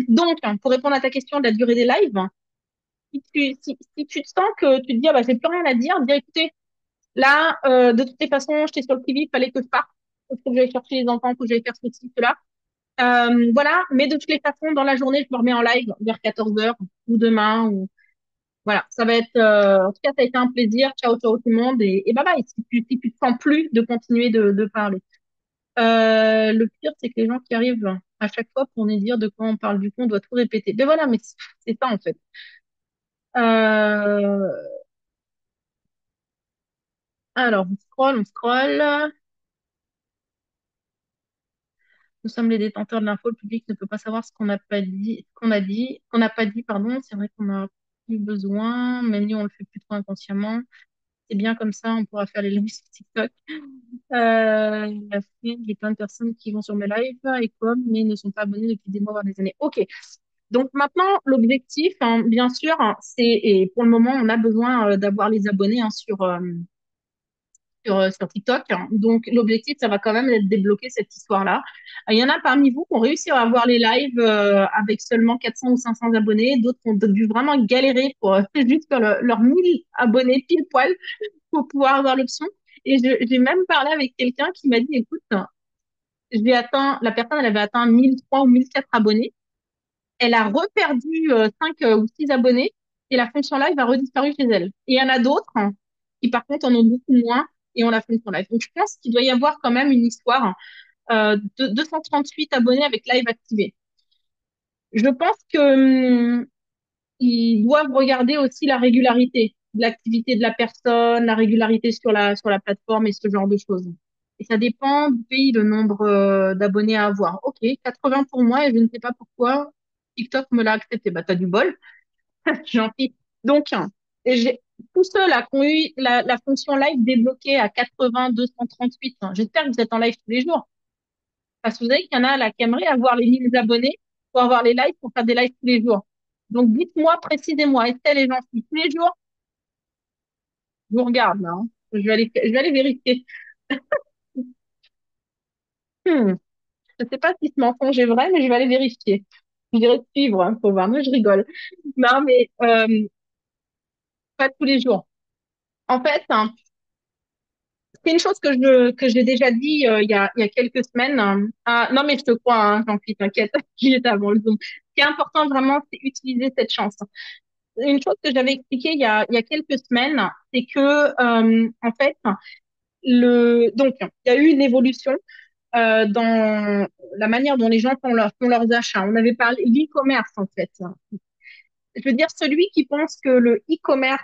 donc, pour répondre à ta question de la durée des lives, si tu te sens que tu te dis, ah bah, j'ai plus rien à dire, dis, écoutez, là, de toutes les façons, j'étais sur le qui-vive, fallait que je parte. Il faut que j'aille chercher les enfants, il faut que j'aille faire ceci, cela. Voilà, mais de toutes les façons, dans la journée, je me remets en live vers 14 heures ou demain ou voilà, ça va être, en tout cas, ça a été un plaisir. Ciao, ciao tout le monde et bye bye. Si tu te sens plus de continuer de parler. Le pire, c'est que les gens qui arrivent à chaque fois pour nous dire de quoi on parle, du coup, on doit tout répéter. Mais voilà, mais c'est ça en fait. Euh, alors, on scrolle, on scrolle. Nous sommes les détenteurs de l'info. Le public ne peut pas savoir ce qu'on n'a pas dit, qu'on n'a pas dit, pardon. C'est vrai qu'on a plus besoin, mais nous, on le fait plus trop inconsciemment. C'est bien comme ça, on pourra faire les lives sur TikTok. Il y a plein de personnes qui vont sur mes lives et comme, mais ne sont pas abonnés depuis des mois, voire des années. Ok. Donc maintenant, l'objectif, hein, bien sûr, hein, et pour le moment, on a besoin d'avoir les abonnés hein, sur TikTok. Hein. Donc l'objectif, ça va quand même être de débloquer cette histoire-là. Il y en a parmi vous qui ont réussi à avoir les lives avec seulement 400 ou 500 abonnés. D'autres ont dû vraiment galérer pour juste faire leurs 1000 abonnés pile poil pour pouvoir avoir l'option. Et j'ai même parlé avec quelqu'un qui m'a dit, écoute, la personne, elle avait atteint 1003 ou 1004 abonnés. Elle a reperdu 5 ou 6 abonnés et la fonction live a redisparu chez elle. Et il y en a d'autres hein, qui, par contre, en ont beaucoup moins et ont la fonction live. Donc, je pense qu'il doit y avoir quand même une histoire de 238 abonnés avec live activé. Je pense que ils doivent regarder aussi la régularité de l'activité de la personne, la régularité sur la plateforme et ce genre de choses. Et ça dépend du pays, le nombre d'abonnés à avoir. Ok, 80 pour moi et je ne sais pas pourquoi TikTok me l'a accepté. Bah, t'as du bol, gentil. Donc, tous ceux là qui ont eu la fonction live débloquée à 80, 238, hein, j'espère que vous êtes en live tous les jours. Parce que vous savez qu'il y en a là qui aimeraient avoir les 1000 abonnés pour avoir les lives, pour faire des lives tous les jours. Donc, dites-moi, précisez-moi, est-ce qu'elle est gentille tous les jours? Je vous regarde, là, hein. Je vais aller vérifier. Hmm. Je sais pas si ce mensonge est vrai, mais je vais aller vérifier. Je dirais de suivre, hein, faut voir. Moi, je rigole. Non, mais pas tous les jours. En fait, hein, c'est une chose que j'ai déjà dit il y a quelques semaines. Hein. Ah, non, mais je te crois, hein, Jean-Philippe, t'inquiète. J'y étais avant le Zoom. Ce qui est important vraiment, c'est utiliser cette chance. Une chose que j'avais expliqué il y a quelques semaines, c'est que en fait, donc il y a eu une évolution dans la manière dont les gens font leurs achats. On avait parlé l'e-commerce en fait. Je veux dire, celui qui pense que le e-commerce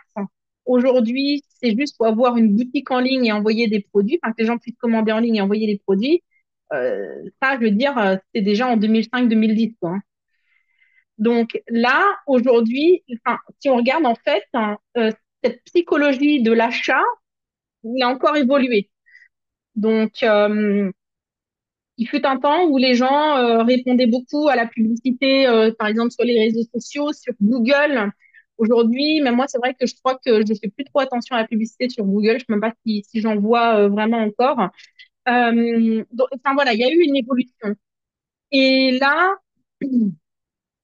aujourd'hui, c'est juste pour avoir une boutique en ligne et envoyer des produits, enfin que les gens puissent commander en ligne et envoyer des produits, ça, je veux dire, c'est déjà en 2005-2010, quoi. Hein. Donc là, aujourd'hui, enfin, si on regarde en fait, hein, cette psychologie de l'achat, il a encore évolué. Donc, il fut un temps où les gens répondaient beaucoup à la publicité, par exemple sur les réseaux sociaux, sur Google. Aujourd'hui, même moi, c'est vrai que je crois que je fais plus trop attention à la publicité sur Google. Je sais même pas si j'en vois vraiment encore. Enfin voilà, il y a eu une évolution. Et là,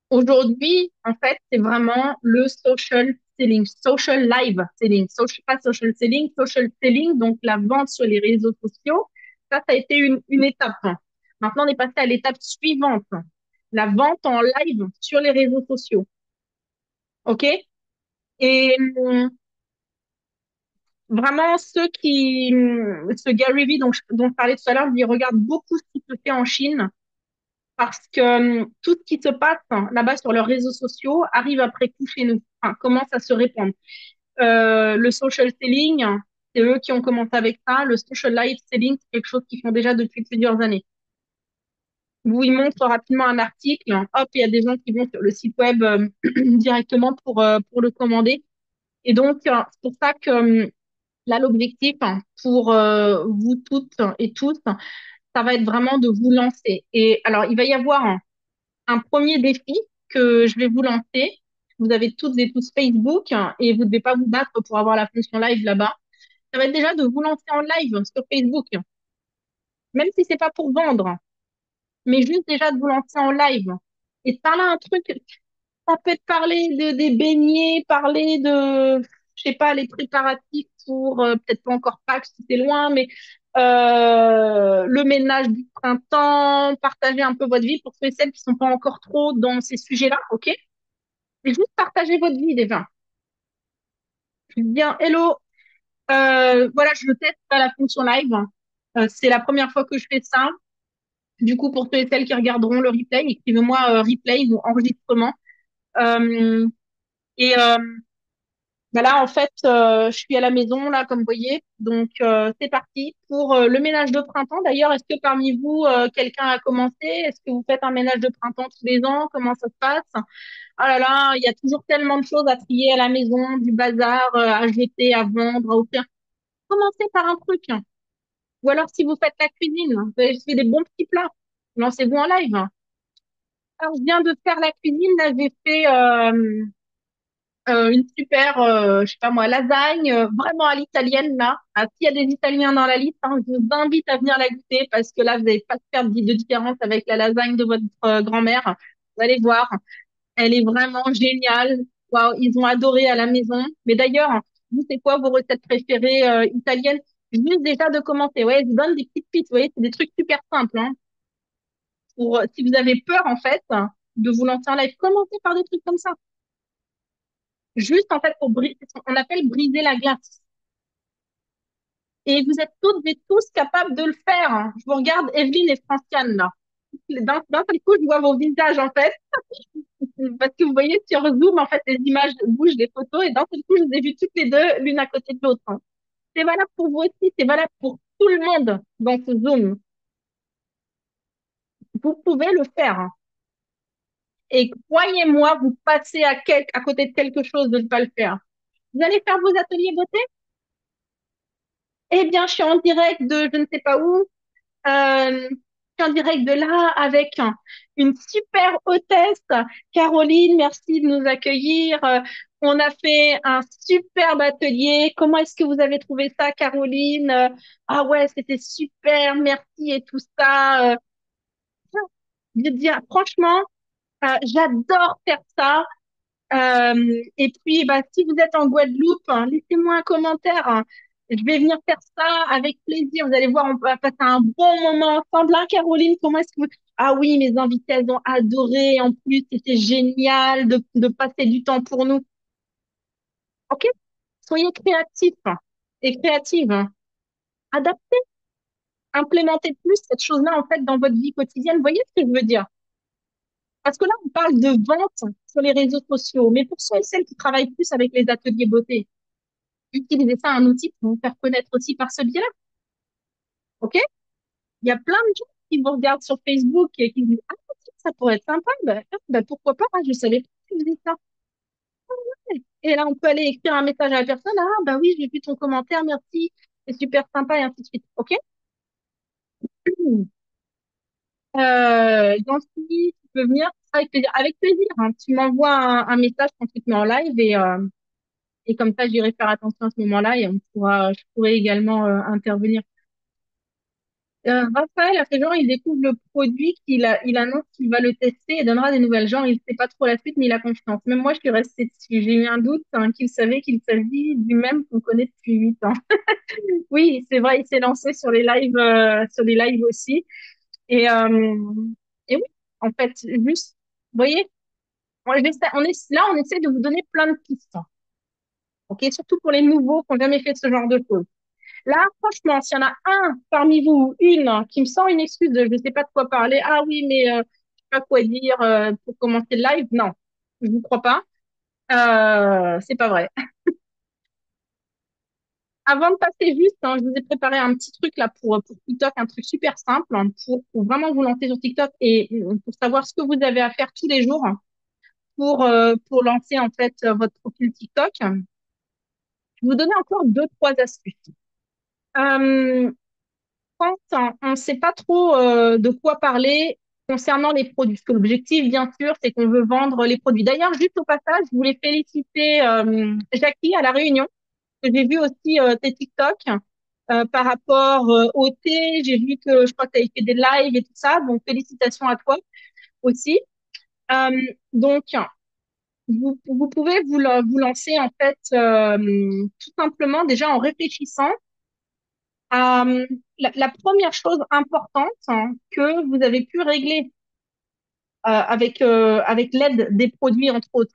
aujourd'hui, en fait, c'est vraiment le social selling, social live selling, social, pas social selling, social selling, donc la vente sur les réseaux sociaux. Ça a été une étape. Maintenant, on est passé à l'étape suivante, la vente en live sur les réseaux sociaux. OK? Et vraiment, ce Gary Vee dont je parlais tout à l'heure, il regarde beaucoup ce qui se fait en Chine parce que tout ce qui se passe là-bas sur leurs réseaux sociaux arrive après coup chez nous, enfin, commence à se répandre. Le social selling, c'est eux qui ont commencé avec ça. Le social life selling, c'est quelque chose qu'ils font déjà depuis plusieurs années. Où ils montrent rapidement un article, hop, il y a des gens qui vont sur le site web directement pour le commander. Et donc, c'est pour ça que là, l'objectif pour vous toutes et tous, ça va être vraiment de vous lancer. Et alors, il va y avoir un premier défi que je vais vous lancer. Vous avez toutes et tous Facebook et vous ne devez pas vous battre pour avoir la fonction live là-bas. Ça va être déjà de vous lancer en live sur Facebook, même si c'est pas pour vendre, mais juste déjà de vous lancer en live. Et ça là un truc, ça peut être parler des beignets, parler de, je sais pas, les préparatifs pour, peut-être pas encore Pâques si c'est loin, mais le ménage du printemps, partager un peu votre vie pour ceux et celles qui sont pas encore trop dans ces sujets-là, ok? Et juste partager votre vie déjà. Bien, hello, voilà, je teste la fonction live. C'est la première fois que je fais ça. Du coup, pour ceux et celles qui regarderont le replay, écrivez-moi replay ou enregistrement. Euh, et bah là, en fait, je suis à la maison, là, comme vous voyez. Donc, c'est parti pour le ménage de printemps. D'ailleurs, est-ce que parmi vous, quelqu'un a commencé? Est-ce que vous faites un ménage de printemps tous les ans? Comment ça se passe? Oh là là, il y a toujours tellement de choses à trier à la maison, du bazar à jeter, à vendre, à offrir. Commencez par un truc. Ou alors, si vous faites la cuisine, vous avez fait des bons petits plats, lancez-vous en live. Alors, je viens de faire la cuisine. Là, j'ai fait une super, je sais pas moi, lasagne, vraiment à l'italienne, là. Ah, s'il y a des Italiens dans la liste, je vous invite à venir la goûter parce que là, vous n'allez pas faire de différence avec la lasagne de votre grand-mère. Vous allez voir, elle est vraiment géniale. Waouh, ils ont adoré à la maison. Mais d'ailleurs, vous, c'est quoi vos recettes préférées italiennes? Juste déjà de commencer. Ouais, je vous donne des petites pistes. Vous voyez, c'est des trucs super simples, hein. Pour, si vous avez peur, en fait, de vous lancer en live, commencez par des trucs comme ça. Juste, en fait, on appelle briser la glace. Et vous êtes toutes et tous capables de le faire, hein. Je vous regarde, Evelyne et Franciane, là. D'un seul coup, je vois vos visages, en fait. Parce que vous voyez sur Zoom, en fait, les images bougent, les photos, et d'un seul coup, je vous ai vues toutes les deux, l'une à côté de l'autre, hein. C'est valable pour vous aussi, c'est valable pour tout le monde dans ce Zoom. Vous pouvez le faire, hein. Et croyez-moi, vous passez à côté de quelque chose de ne pas le faire. Vous allez faire vos ateliers beauté? Eh bien, je suis en direct de je ne sais pas où. Je suis en direct de là avec une super hôtesse, Caroline. Merci de nous accueillir. On a fait un superbe atelier. Comment est-ce que vous avez trouvé ça, Caroline? Ah ouais, c'était super. Merci et tout ça. Je veux dire, franchement, j'adore faire ça. Et puis, bah, si vous êtes en Guadeloupe, laissez-moi un commentaire, hein. Je vais venir faire ça avec plaisir. Vous allez voir, on va passer un bon moment ensemble. Hein, Caroline, comment est-ce que vous... Ah oui, mes invités, elles ont adoré. En plus, c'était génial de passer du temps pour nous. OK? Soyez créatifs et créatives, hein. Adaptez, implémentez plus cette chose-là, en fait, dans votre vie quotidienne. Vous voyez ce que je veux dire? Parce que là, on parle de vente sur les réseaux sociaux. Mais pour ceux et celles qui travaillent plus avec les ateliers beauté, utilisez ça un outil pour vous faire connaître aussi par ce biais-là. OK? Il y a plein de gens qui vous regardent sur Facebook et qui disent, ah, tiens, ça pourrait être sympa. Pourquoi pas? Je savais pas que tu faisais ça. Et là, on peut aller écrire un message à la personne. Ah, bah oui, j'ai vu ton commentaire, merci. C'est super sympa et ainsi de suite. OK? Yancy, tu peux venir, ce sera avec plaisir. Avec plaisir, hein. Tu m'envoies un message quand tu te mets en live et comme ça, j'irai faire attention à ce moment-là et je pourrai également intervenir. Raphaël a fait genre, il découvre le produit il annonce qu'il va le tester et donnera des nouvelles. Genre, il sait pas trop la suite, mais il a confiance. Même moi, je suis restée dessus. J'ai eu un doute, hein, qu'il s'agit du même qu'on connaît depuis 8 ans. Oui, c'est vrai, il s'est lancé sur les lives aussi. Et, euh, et oui, en fait, juste, vous voyez, on essaie de vous donner plein de pistes. Ok, surtout pour les nouveaux qui n'ont jamais fait ce genre de choses. Là, franchement, s'il y en a un parmi vous, une, qui me sort une excuse de je ne sais pas de quoi parler, ah oui, mais je sais pas quoi dire pour commencer le live, non, je vous crois pas. C'est pas vrai. Avant de passer juste, hein, je vous ai préparé un petit truc là pour TikTok, un truc super simple hein, pour vraiment vous lancer sur TikTok et pour savoir ce que vous avez à faire tous les jours pour lancer en fait votre profil TikTok. Je vais vous donner encore deux, trois astuces. Euh, quand on ne sait pas trop de quoi parler concernant les produits. Parce que l'objectif, bien sûr, c'est qu'on veut vendre les produits. D'ailleurs, juste au passage, je voulais féliciter Jackie à la Réunion, que j'ai vu aussi tes TikTok par rapport au thé. J'ai vu que je crois que tu avais fait des lives et tout ça. Donc, félicitations à toi aussi. Euh, donc, vous pouvez vous lancer en fait tout simplement déjà en réfléchissant à la première chose importante hein, que vous avez pu régler avec l'aide des produits, entre autres.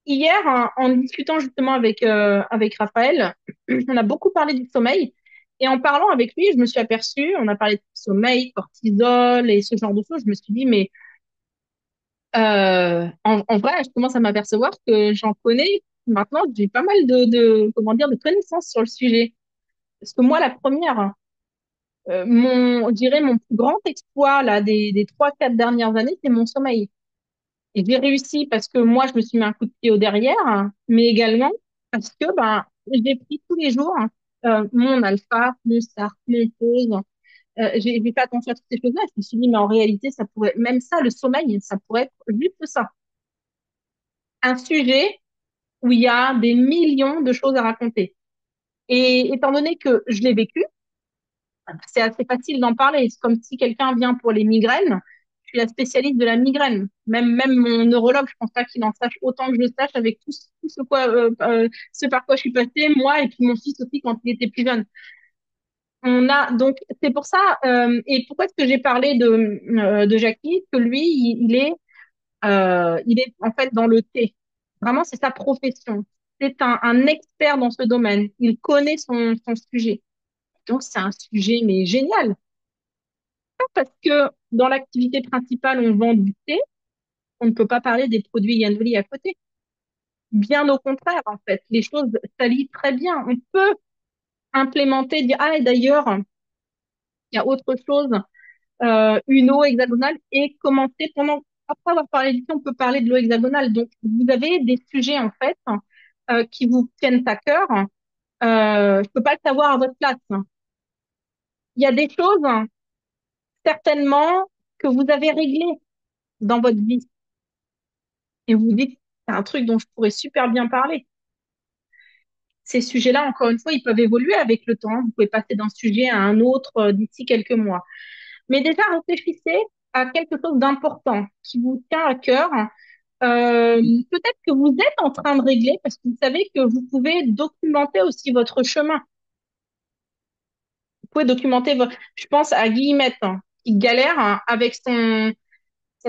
Hier, hein, en discutant justement avec Raphaël, on a beaucoup parlé du sommeil. Et en parlant avec lui, je me suis aperçue, on a parlé de sommeil, cortisol et ce genre de choses. Je me suis dit, mais en vrai, je commence à m'apercevoir que j'en connais maintenant, j'ai pas mal comment dire, de connaissances sur le sujet. Parce que moi, la première, je dirais mon plus grand exploit là des 3, 4 dernières années, c'est mon sommeil. Et j'ai réussi parce que moi, je me suis mis un coup de pied au derrière, hein, mais également parce que ben, j'ai pris tous les jours hein, mon alpha, mon start, mon pause. J'ai fait attention à toutes ces choses-là. Je me suis dit, mais en réalité, ça pourrait, même ça, le sommeil, ça pourrait être juste ça. Un sujet où il y a des millions de choses à raconter. Et étant donné que je l'ai vécu, c'est assez facile d'en parler. C'est comme si quelqu'un vient pour les migraines. Je suis la spécialiste de la migraine. Même mon neurologue, je pense pas qu'il en sache autant que je le sache avec tout ce par quoi je suis passée, moi et puis mon fils aussi quand il était plus jeune. On a donc c'est pour ça et pourquoi est-ce que j'ai parlé de Jackie que lui il est en fait dans le thé. Vraiment c'est sa profession. C'est un expert dans ce domaine. Il connaît son sujet. Donc c'est un sujet mais génial parce que dans l'activité principale, on vend du thé, on ne peut pas parler des produits Yanoli à côté. Bien au contraire, en fait, les choses s'allient très bien. On peut implémenter, dire, ah, et d'ailleurs, il y a autre chose, une eau hexagonale, et commencer après avoir parlé du thé, on peut parler de l'eau hexagonale. Donc, vous avez des sujets, en fait, qui vous tiennent à cœur. Je peux pas le savoir à votre place. Il y a des choses, certainement, que vous avez réglées dans votre vie et vous vous dites, c'est un truc dont je pourrais super bien parler. Ces sujets-là, encore une fois, ils peuvent évoluer avec le temps. Vous pouvez passer d'un sujet à un autre d'ici quelques mois. Mais déjà, réfléchissez à quelque chose d'important qui vous tient à cœur. Peut-être que vous êtes en train de régler parce que vous savez que vous pouvez documenter aussi votre chemin. Vous pouvez documenter, je pense à Guillemette hein, qui galère hein, avec son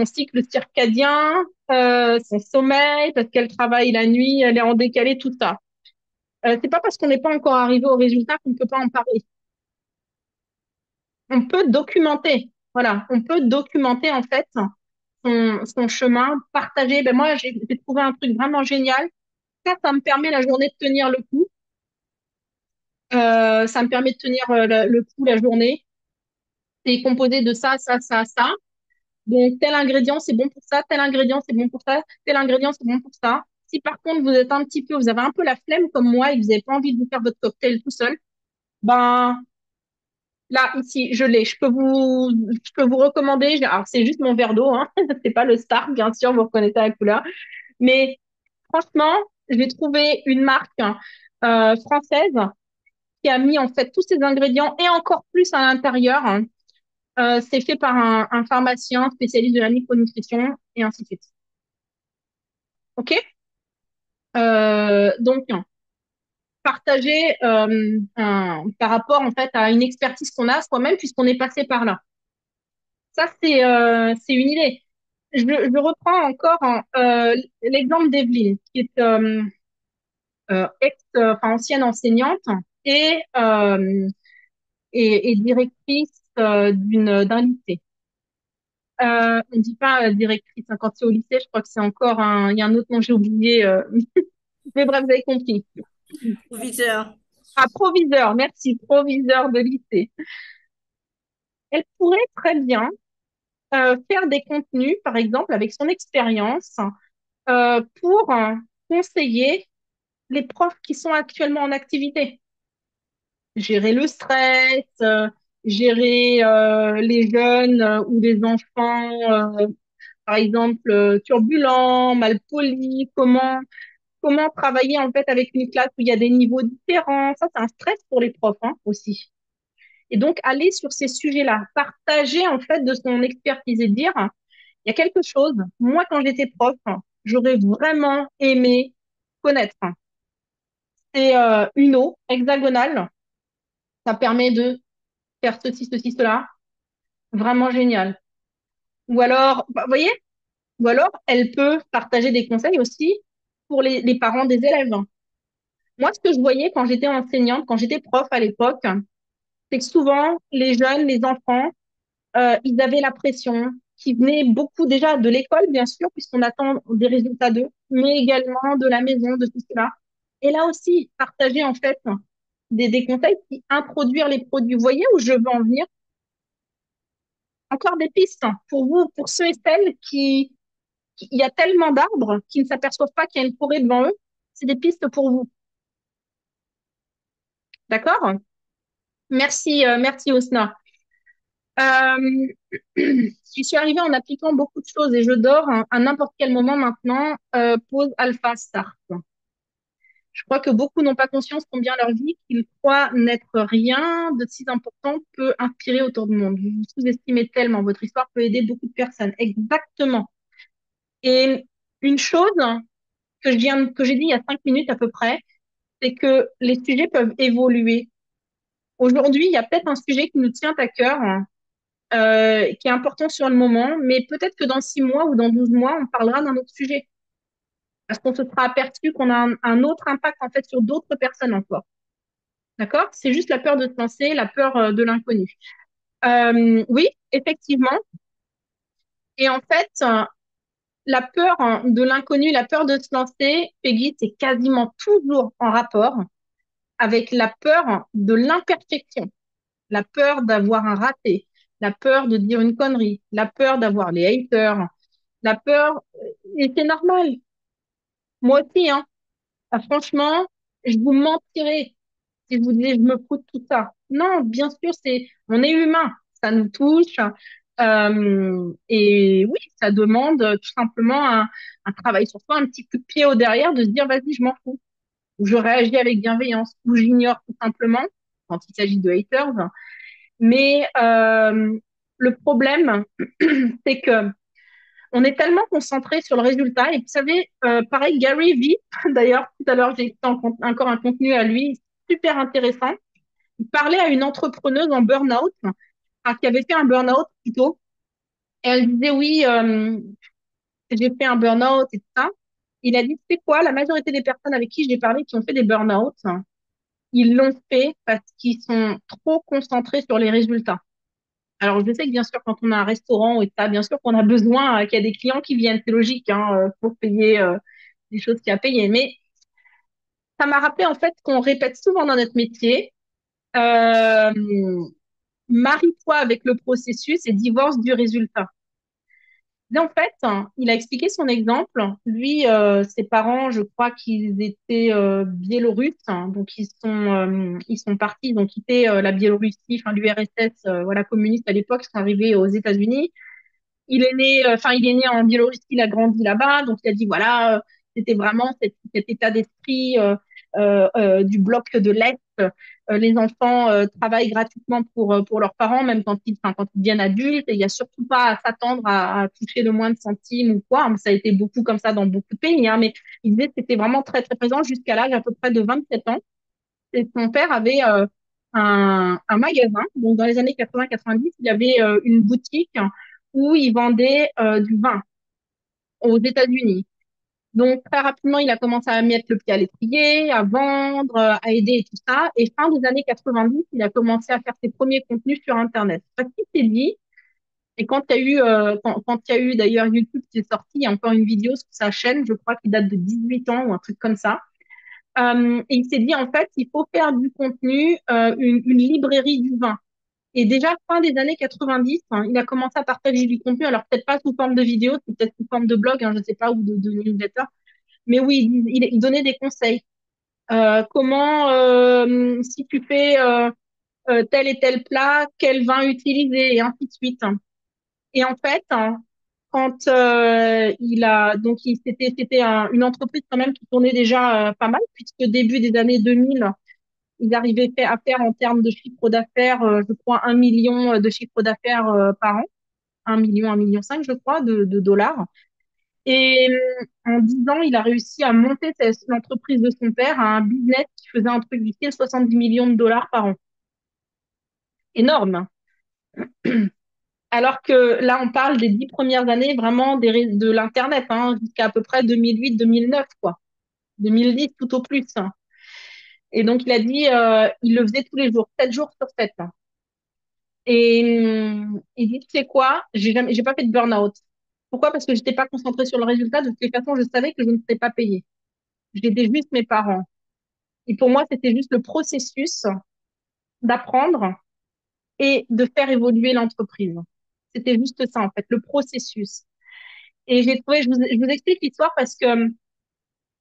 cycle circadien, son sommeil, parce qu'elle travaille la nuit, elle est en décalé, tout ça. C'est pas parce qu'on n'est pas encore arrivé au résultat qu'on ne peut pas en parler. On peut documenter, voilà, on peut documenter en fait son chemin, partager. Ben moi, j'ai trouvé un truc vraiment génial. Ça me permet la journée de tenir le coup. Ça me permet de tenir le coup la journée. C'est composé de ça, ça, ça, ça. Donc, tel ingrédient, c'est bon pour ça, tel ingrédient, c'est bon pour ça, tel ingrédient, c'est bon pour ça. Si par contre, vous avez un peu la flemme comme moi et que vous n'avez pas envie de vous faire votre cocktail tout seul, ben, Là, ici, je l'ai. Je peux vous recommander. Alors, c'est juste mon verre d'eau, hein. C'est pas le Star, bien sûr, vous reconnaissez la couleur. Mais franchement, j'ai trouvé une marque hein, française qui a mis en fait tous ces ingrédients et encore plus à l'intérieur. Hein. C'est fait par un pharmacien spécialiste de la micronutrition et ainsi de suite. Ok? Donc, partager par rapport en fait à une expertise qu'on a soi-même puisqu'on est passé par là. Ça, c'est une idée. Je reprends encore hein, l'exemple d'Evelyne, qui est enfin, ancienne enseignante et, et directrice d'un lycée. On ne dit pas directrice hein, quand c'est au lycée, je crois que c'est encore il y a un autre nom, j'ai oublié. Mais bref, vous avez compris. Proviseur. Ah, proviseur, merci, proviseur de lycée. Elle pourrait très bien faire des contenus, par exemple, avec son expérience, pour conseiller les profs qui sont actuellement en activité. Gérer le stress, gérer les jeunes ou les enfants, par exemple, turbulents, malpolis, comment travailler en fait avec une classe où il y a des niveaux différents. Ça, c'est un stress pour les profs hein, aussi. Et donc, aller sur ces sujets-là, partager en fait de son expertise et dire, il y a quelque chose, moi, quand j'étais prof, j'aurais vraiment aimé connaître. C'est une eau hexagonale. Ça permet de faire ceci, ceci, cela. Vraiment génial. Ou alors, bah, vous voyez, ou alors, elle peut partager des conseils aussi pour les parents des élèves. Moi, ce que je voyais quand j'étais enseignante, quand j'étais prof à l'époque, c'est que souvent, les jeunes, les enfants, ils avaient la pression qui venait beaucoup déjà de l'école, bien sûr, puisqu'on attend des résultats d'eux, mais également de la maison, de tout cela. Et là aussi, partager en fait des conseils qui introduire les produits. Vous voyez où je veux en venir? Encore des pistes pour vous, pour ceux et celles il y a tellement d'arbres qui ne s'aperçoivent pas qu'il y a une forêt devant eux. C'est des pistes pour vous. D'accord? Merci, merci Osna. Euh, j'y suis arrivée en appliquant beaucoup de choses et je dors hein, à n'importe quel moment maintenant. Pause alpha start. Je crois que beaucoup n'ont pas conscience combien leur vie, qu'ils croient n'être rien de si important, peut inspirer autour du monde. Vous vous sous-estimez tellement. Votre histoire peut aider beaucoup de personnes. Exactement. Et une chose que j'ai dit il y a 5 minutes à peu près, c'est que les sujets peuvent évoluer. Aujourd'hui, il y a peut-être un sujet qui nous tient à cœur, qui est important sur le moment, mais peut-être que dans 6 mois ou dans 12 mois, on parlera d'un autre sujet. Parce qu'on se sera aperçu qu'on a un autre impact en fait sur d'autres personnes encore. D'accord? C'est juste la peur de se lancer, la peur de l'inconnu. Oui, effectivement. Et en fait, la peur hein, de l'inconnu, la peur de se lancer, Peggy, c'est quasiment toujours en rapport avec la peur de l'imperfection, la peur d'avoir un raté, la peur de dire une connerie, la peur d'avoir les haters, la peur, et c'est normal. Moi aussi, hein. Ah, franchement, je vous mentirais si je vous disais je me fous de tout ça. Non, bien sûr, on est humain, ça nous touche. Et oui, ça demande tout simplement un travail sur soi, un petit coup de pied au derrière, de se dire vas-y, je m'en fous. Ou je réagis avec bienveillance, ou j'ignore tout simplement quand il s'agit de haters. Mais le problème, c'est que on est tellement concentré sur le résultat. Et vous savez, pareil, Gary Vee, d'ailleurs, tout à l'heure, j'ai écouté encore un contenu à lui, super intéressant. Il parlait à une entrepreneuse en burn-out, enfin, qui avait fait un burn-out plutôt. Et elle disait, oui, j'ai fait un burn-out et tout ça. Il a dit, c'est quoi, la majorité des personnes avec qui j'ai parlé qui ont fait des burn-out, ils l'ont fait parce qu'ils sont trop concentrés sur les résultats. Alors, je sais que bien sûr, quand on a un restaurant et ça, bien sûr qu'on a besoin qu'il y a des clients qui viennent, c'est logique, hein, pour payer des choses qu'il y a à payer. Mais ça m'a rappelé en fait qu'on répète souvent dans notre métier, euh, marie-toi avec le processus et divorce du résultat. Et en fait, il a expliqué son exemple. Lui, ses parents, je crois qu'ils étaient biélorusses, donc ils sont partis, ils ont quitté la Biélorussie, enfin l'URSS, voilà communiste à l'époque, ils sont arrivés aux États-Unis. Il est né en Biélorussie, il a grandi là-bas, donc il a dit voilà, c'était vraiment cet état d'esprit du bloc de l'Est. Les enfants travaillent gratuitement pour leurs parents, même quand ils deviennent adultes, et il y a surtout pas à s'attendre à toucher le moins de centimes ou quoi. Ça a été beaucoup comme ça dans beaucoup de pays, hein, mais il disait que c'était vraiment très très présent jusqu'à l'âge à peu près de 27 ans. Et son père avait un magasin. Donc, dans les années 80-90, il y avait une boutique où il vendait du vin aux États-Unis. Donc, très rapidement, il a commencé à mettre le pied à l'étrier, à vendre, à aider et tout ça. Et fin des années 90, il a commencé à faire ses premiers contenus sur Internet. Parce qu'il s'est dit, et quand il y a eu d'ailleurs YouTube qui est sorti, il y a encore une vidéo sur sa chaîne, je crois qu'il date de 18 ans ou un truc comme ça. Et il s'est dit, en fait, il faut faire du contenu, une librairie du vin. Et déjà, fin des années 90, il a commencé à partager du contenu, alors peut-être pas sous forme de vidéo, c'est peut-être sous forme de blog, je ne sais pas, ou de newsletter, mais oui, il donnait des conseils. Si tu fais tel et tel plat, quel vin utiliser, et ainsi de suite. Et en fait, quand une entreprise quand même qui tournait déjà pas mal, puisque début des années 2000, ils arrivaient à faire en termes de chiffre d'affaires, je crois, 1 million de chiffre d'affaires par an, 1 million, 1,5 million, je crois, de dollars. Et en 10 ans, il a réussi à monter l'entreprise de son père à un business qui faisait un truc du style 70 millions de dollars par an. Énorme. Alors que là, on parle des 10 premières années vraiment de l'Internet, jusqu'à à peu près 2008-2009, quoi. 2010 tout au plus. Et donc, il a dit, il le faisait tous les jours, 7 jours sur 7. Et il dit, tu sais quoi, j'ai pas fait de burn-out. Pourquoi? Parce que j'étais pas concentrée sur le résultat. De toutes les façons, je savais que je ne serais pas payée. J'aidais juste mes parents. Et pour moi, c'était juste le processus d'apprendre et de faire évoluer l'entreprise. C'était juste ça, en fait, le processus. Et j'ai trouvé, je vous explique l'histoire parce que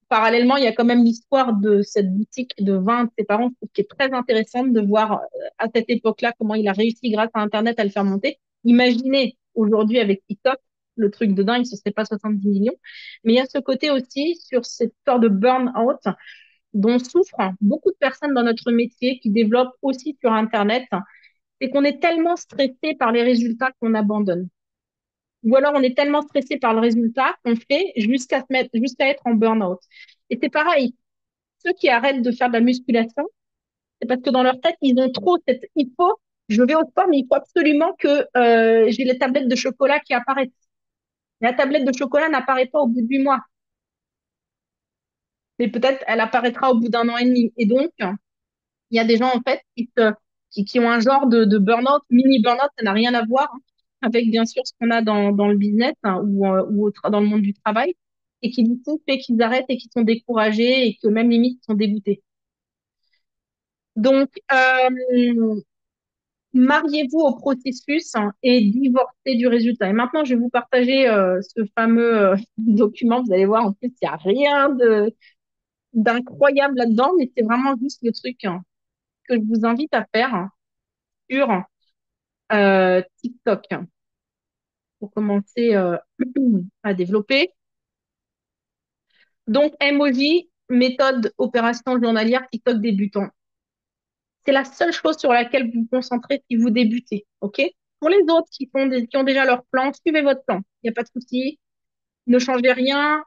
parallèlement, il y a quand même l'histoire de cette boutique de vin de ses parents, je trouve, qui est très intéressante de voir à cette époque-là comment il a réussi grâce à Internet à le faire monter. Imaginez aujourd'hui avec TikTok, le truc de dingue, ce serait pas 70 millions. Mais il y a ce côté aussi sur cette histoire de burn-out dont souffrent beaucoup de personnes dans notre métier qui développent aussi sur Internet, c'est qu'on est tellement stressé par les résultats qu'on abandonne. Ou alors on est tellement stressé par le résultat qu'on fait jusqu'à être en burn-out. Et c'est pareil, ceux qui arrêtent de faire de la musculation, c'est parce que dans leur tête, ils ont trop je vais au sport, mais il faut absolument que j'ai les tablettes de chocolat qui apparaissent. La tablette de chocolat n'apparaît pas au bout de 8 mois, mais peut-être elle apparaîtra au bout d'un an et demi. Et donc, il y a des gens, en fait, qui ont un genre de burn-out, mini burn-out, ça n'a rien à voir avec, bien sûr, ce qu'on a dans le business dans le monde du travail, et qui, du coup, fait qu'ils arrêtent et qu'ils sont découragés et que même limite, ils sont dégoûtés. Donc, mariez-vous au processus et divorcez du résultat. Et maintenant, je vais vous partager ce fameux document. Vous allez voir, en plus, il n'y a rien d'incroyable là-dedans, mais c'est vraiment juste le truc que je vous invite à faire sur TikTok pour commencer à développer. Donc, emoji, méthode opération journalière TikTok débutant. C'est la seule chose sur laquelle vous vous concentrez si vous débutez. OK? Pour les autres qui ont déjà leur plan, suivez votre plan. Il n'y a pas de souci. Ne changez rien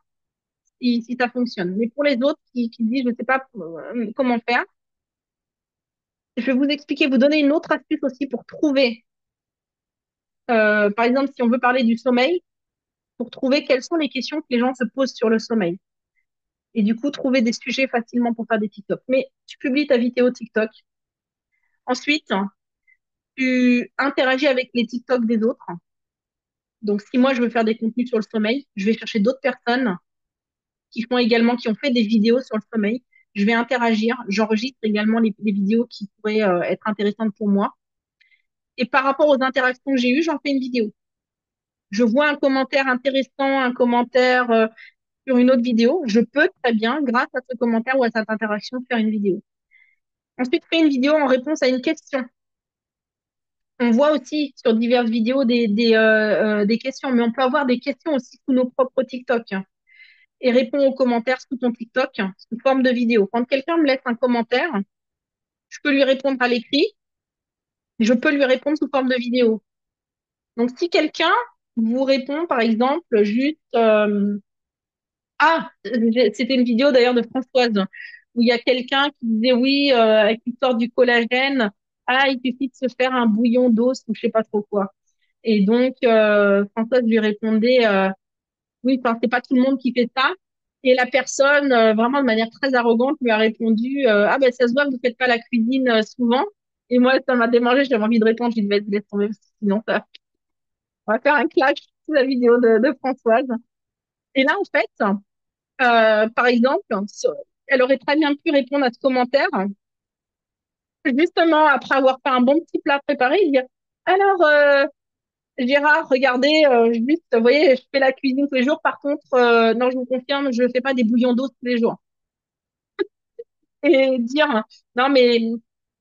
si ça fonctionne. Mais pour les autres qui disent, je ne sais pas comment faire, je vais vous expliquer, vous donner une autre astuce aussi pour trouver, par exemple, si on veut parler du sommeil, pour trouver quelles sont les questions que les gens se posent sur le sommeil. Et du coup, trouver des sujets facilement pour faire des TikTok. Mais tu publies ta vidéo TikTok. Ensuite, tu interagis avec les TikTok des autres. Donc, si moi, je veux faire des contenus sur le sommeil, je vais chercher d'autres personnes qui ont fait des vidéos sur le sommeil. Je vais interagir. J'enregistre également les vidéos qui pourraient être intéressantes pour moi. Et par rapport aux interactions que j'ai eues, j'en fais une vidéo. je vois un commentaire intéressant, un commentaire sur une autre vidéo, je peux très bien, grâce à ce commentaire ou à cette interaction, faire une vidéo. Ensuite, créer une vidéo en réponse à une question. On voit aussi sur diverses vidéos des questions, mais on peut avoir des questions aussi sous nos propres TikTok et répondre aux commentaires sous ton TikTok sous forme de vidéo. Quand quelqu'un me laisse un commentaire, je peux lui répondre à l'écrit, je peux lui répondre sous forme de vidéo. Donc, si quelqu'un vous répond, par exemple, juste c'était une vidéo d'ailleurs de Françoise où il y a quelqu'un qui disait oui, avec l'histoire du collagène, il suffit de se faire un bouillon d'os ou je sais pas trop quoi. Et donc, Françoise lui répondait, oui, enfin, c'est pas tout le monde qui fait ça. Et la personne, vraiment de manière très arrogante, lui a répondu, ah ben ça se voit que vous faites pas la cuisine souvent. Et moi, ça m'a démangé, j'avais envie de répondre, j'ai dit, vas-y, laisse tomber, parce que sinon on va faire un clash sur la vidéo de Françoise. Et là, en fait, par exemple, elle aurait très bien pu répondre à ce commentaire, justement après avoir fait un bon petit plat préparé, et dire, alors, Gérard, regardez, juste, vous voyez, je fais la cuisine tous les jours. Par contre, non, je vous confirme, je fais pas des bouillons d'eau tous les jours. Et dire, non, mais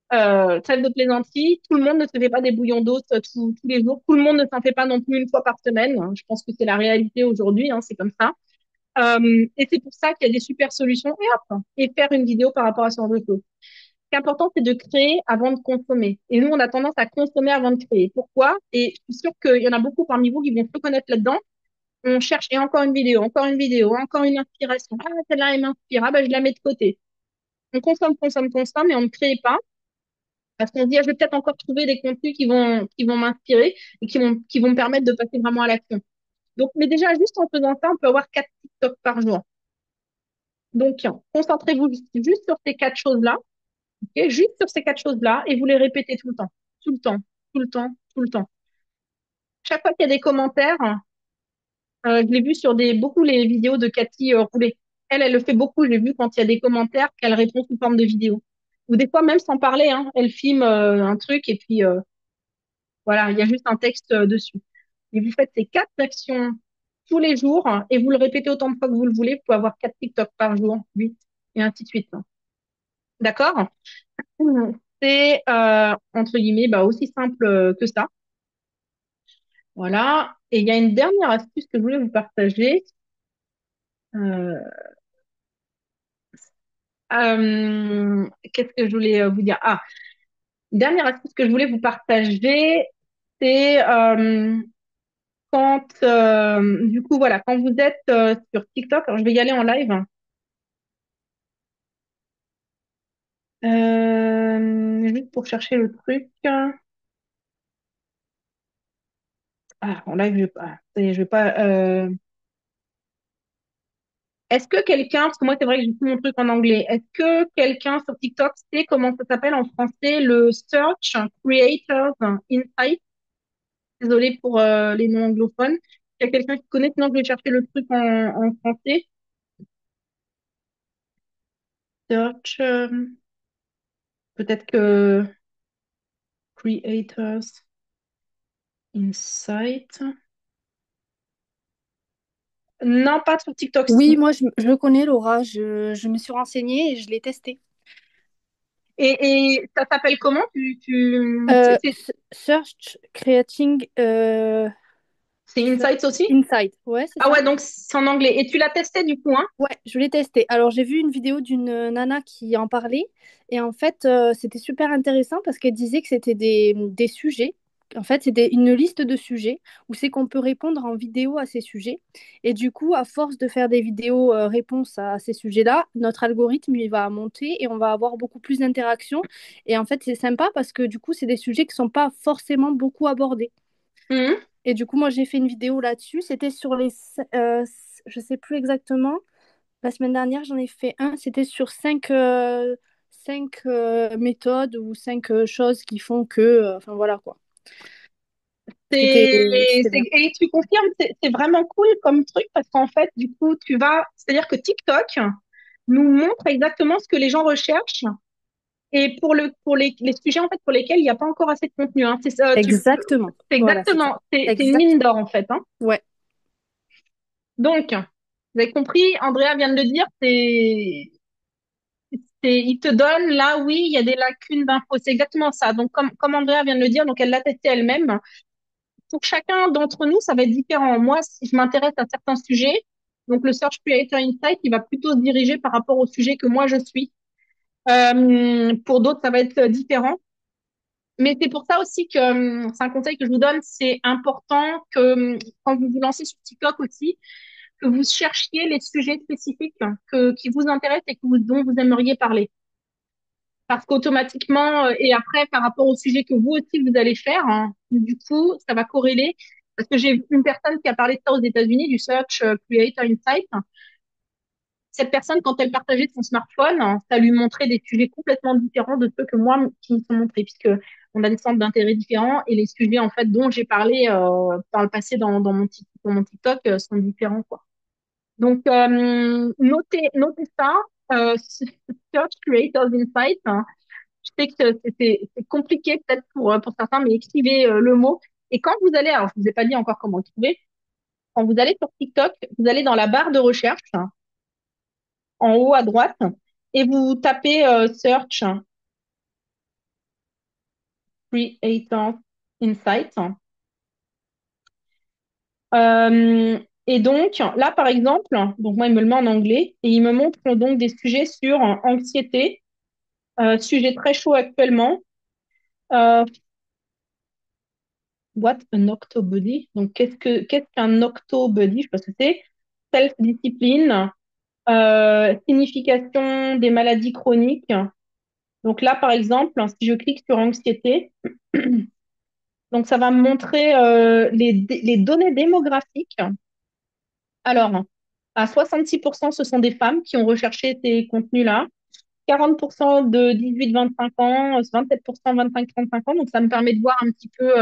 trêve de plaisanterie, tout le monde ne se fait pas des bouillons d'eau tous les jours. Tout le monde ne s'en fait pas non plus une fois par semaine. Je pense que c'est la réalité aujourd'hui, hein, c'est comme ça. Et c'est pour ça qu'il y a des super solutions. Et hop, et faire une vidéo par rapport à ce genre de choses. Ce qui est important, c'est de créer avant de consommer. Et nous, on a tendance à consommer avant de créer. Pourquoi? Et je suis sûre qu'il y en a beaucoup parmi vous qui vont se reconnaître là-dedans. On cherche, et encore une vidéo, encore une inspiration. Ah, celle-là, elle m'inspire. Ah, bah, je la mets de côté. On consomme, consomme, consomme, mais on ne crée pas. Parce qu'on se dit, ah, je vais peut-être encore trouver des contenus qui vont m'inspirer et qui vont me permettre de passer vraiment à l'action. Donc, mais déjà, juste en faisant ça, on peut avoir 4 TikTok par jour. Donc, concentrez-vous juste sur ces 4 choses-là, ok. Juste sur ces 4 choses-là, et vous les répétez tout le temps. Tout le temps, tout le temps, tout le temps. Chaque fois qu'il y a des commentaires, je l'ai vu sur beaucoup les vidéos de Cathy Roulet. Elle le fait beaucoup. J'ai vu quand il y a des commentaires qu'elle répond sous forme de vidéo. Ou des fois même sans parler, hein. Elle filme un truc et puis voilà, il y a juste un texte dessus. Et vous faites ces 4 actions tous les jours et vous le répétez autant de fois que vous le voulez. Vous pouvez avoir 4 TikTok par jour, 8 et ainsi de suite. D'accord? C'est entre guillemets bah, aussi simple que ça. Voilà. Et il y a une dernière astuce que je voulais vous partager. Euh, qu'est-ce que je voulais vous dire? Ah, dernière astuce que je voulais vous partager, c'est quand, du coup, voilà, quand vous êtes sur TikTok, alors je vais y aller en live. Juste pour chercher le truc. En live, je vais pas. Ça y est, je vais pas. Est-ce que quelqu'un, parce que moi c'est vrai que j'ai tout mon truc en anglais, est-ce que quelqu'un sur TikTok sait comment ça s'appelle en français le Search Creators Insight? Désolée pour les noms anglophones. Il y a quelqu'un qui connaît, sinon je vais chercher le truc en français. Search, peut-être que Creators Insight. Non, pas sur TikTok. Oui, moi je le connais, Laura. Je me suis renseignée et je l'ai testé. Et ça s'appelle comment? Search Creating C'est Insights aussi? Insight. Ouais, c'est Ah ça. ouais, donc c'est en anglais. Et tu l'as testé du coup, hein? Ouais, je l'ai testé. Alors, j'ai vu une vidéo d'une nana qui en parlait. Et en fait, c'était super intéressant parce qu'elle disait que c'était des sujets. En fait, c'était une liste de sujets où c'est qu'on peut répondre en vidéo à ces sujets. Et du coup, à force de faire des vidéos réponses à ces sujets-là, notre algorithme, il va monter et on va avoir beaucoup plus d'interactions. Et en fait, c'est sympa parce que du coup, c'est des sujets qui sont pas forcément beaucoup abordés. Mhm. Et du coup, moi, j'ai fait une vidéo là-dessus. C'était sur je sais plus exactement. La semaine dernière, j'en ai fait un. C'était sur cinq méthodes ou cinq choses qui font que. Enfin, voilà quoi. C'était c'était bien. Et tu confirmes, c'est vraiment cool comme truc parce qu'en fait, du coup, c'est-à-dire que TikTok nous montre exactement ce que les gens recherchent Et pour les sujets en fait pour lesquels il n'y a pas encore assez de contenu, hein, c'est ça, Exactement. c'est Voilà, c'est ça. exactement, c'est une mine Exactement. d'or en fait, hein. Ouais. Donc, vous avez compris, Andrea vient de le dire, il te donne là, oui, il y a des lacunes d'infos. C'est exactement ça. Donc, comme Andrea vient de le dire, donc elle l'a testé elle-même. Pour chacun d'entre nous, ça va être différent. Moi, si je m'intéresse à certains sujets, donc le Search Creator Insight, il va plutôt se diriger par rapport au sujet que moi je suis. Pour d'autres, ça va être différent. Mais c'est pour ça aussi que c'est un conseil que je vous donne, c'est important que quand vous vous lancez sur TikTok aussi, que vous cherchiez les sujets spécifiques qui vous intéressent et dont vous aimeriez parler. Parce qu'automatiquement, et après, par rapport au sujet que vous aussi vous allez faire, hein, du coup, ça va corréler. Parce que j'ai vu une personne qui a parlé de ça aux États-Unis, du Search Creator Insight. Cette personne, quand elle partageait son smartphone, hein, ça lui montrait des sujets complètement différents de ceux que moi qui me sont montrés, puisque on a des centres d'intérêt différents et les sujets en fait dont j'ai parlé par le passé dans mon TikTok sont différents, quoi. Donc notez ça. Search Creators Insight, hein. Je sais que c'est compliqué peut-être pour certains, mais écrivez le mot. Et quand vous allez, alors je vous ai pas dit encore comment le trouver, quand vous allez sur TikTok, vous allez dans la barre de recherche, hein, en haut à droite, et vous tapez Search Creator Insight. Euh, et donc, là, par exemple, donc moi, il me le met en anglais, et il me montre donc des sujets sur anxiété, sujet très chaud actuellement. Euh, What an Octobuddy? Donc, qu'est-ce qu'un Octobuddy? Je sais pas ce que c'est. Self-discipline, signification des maladies chroniques. Donc là, par exemple, si je clique sur anxiété, donc ça va me montrer les données démographiques. Alors, à 66%, ce sont des femmes qui ont recherché ces contenus-là. 40% de 18-25 ans, 27% 25-35 ans. Donc, ça me permet de voir un petit peu,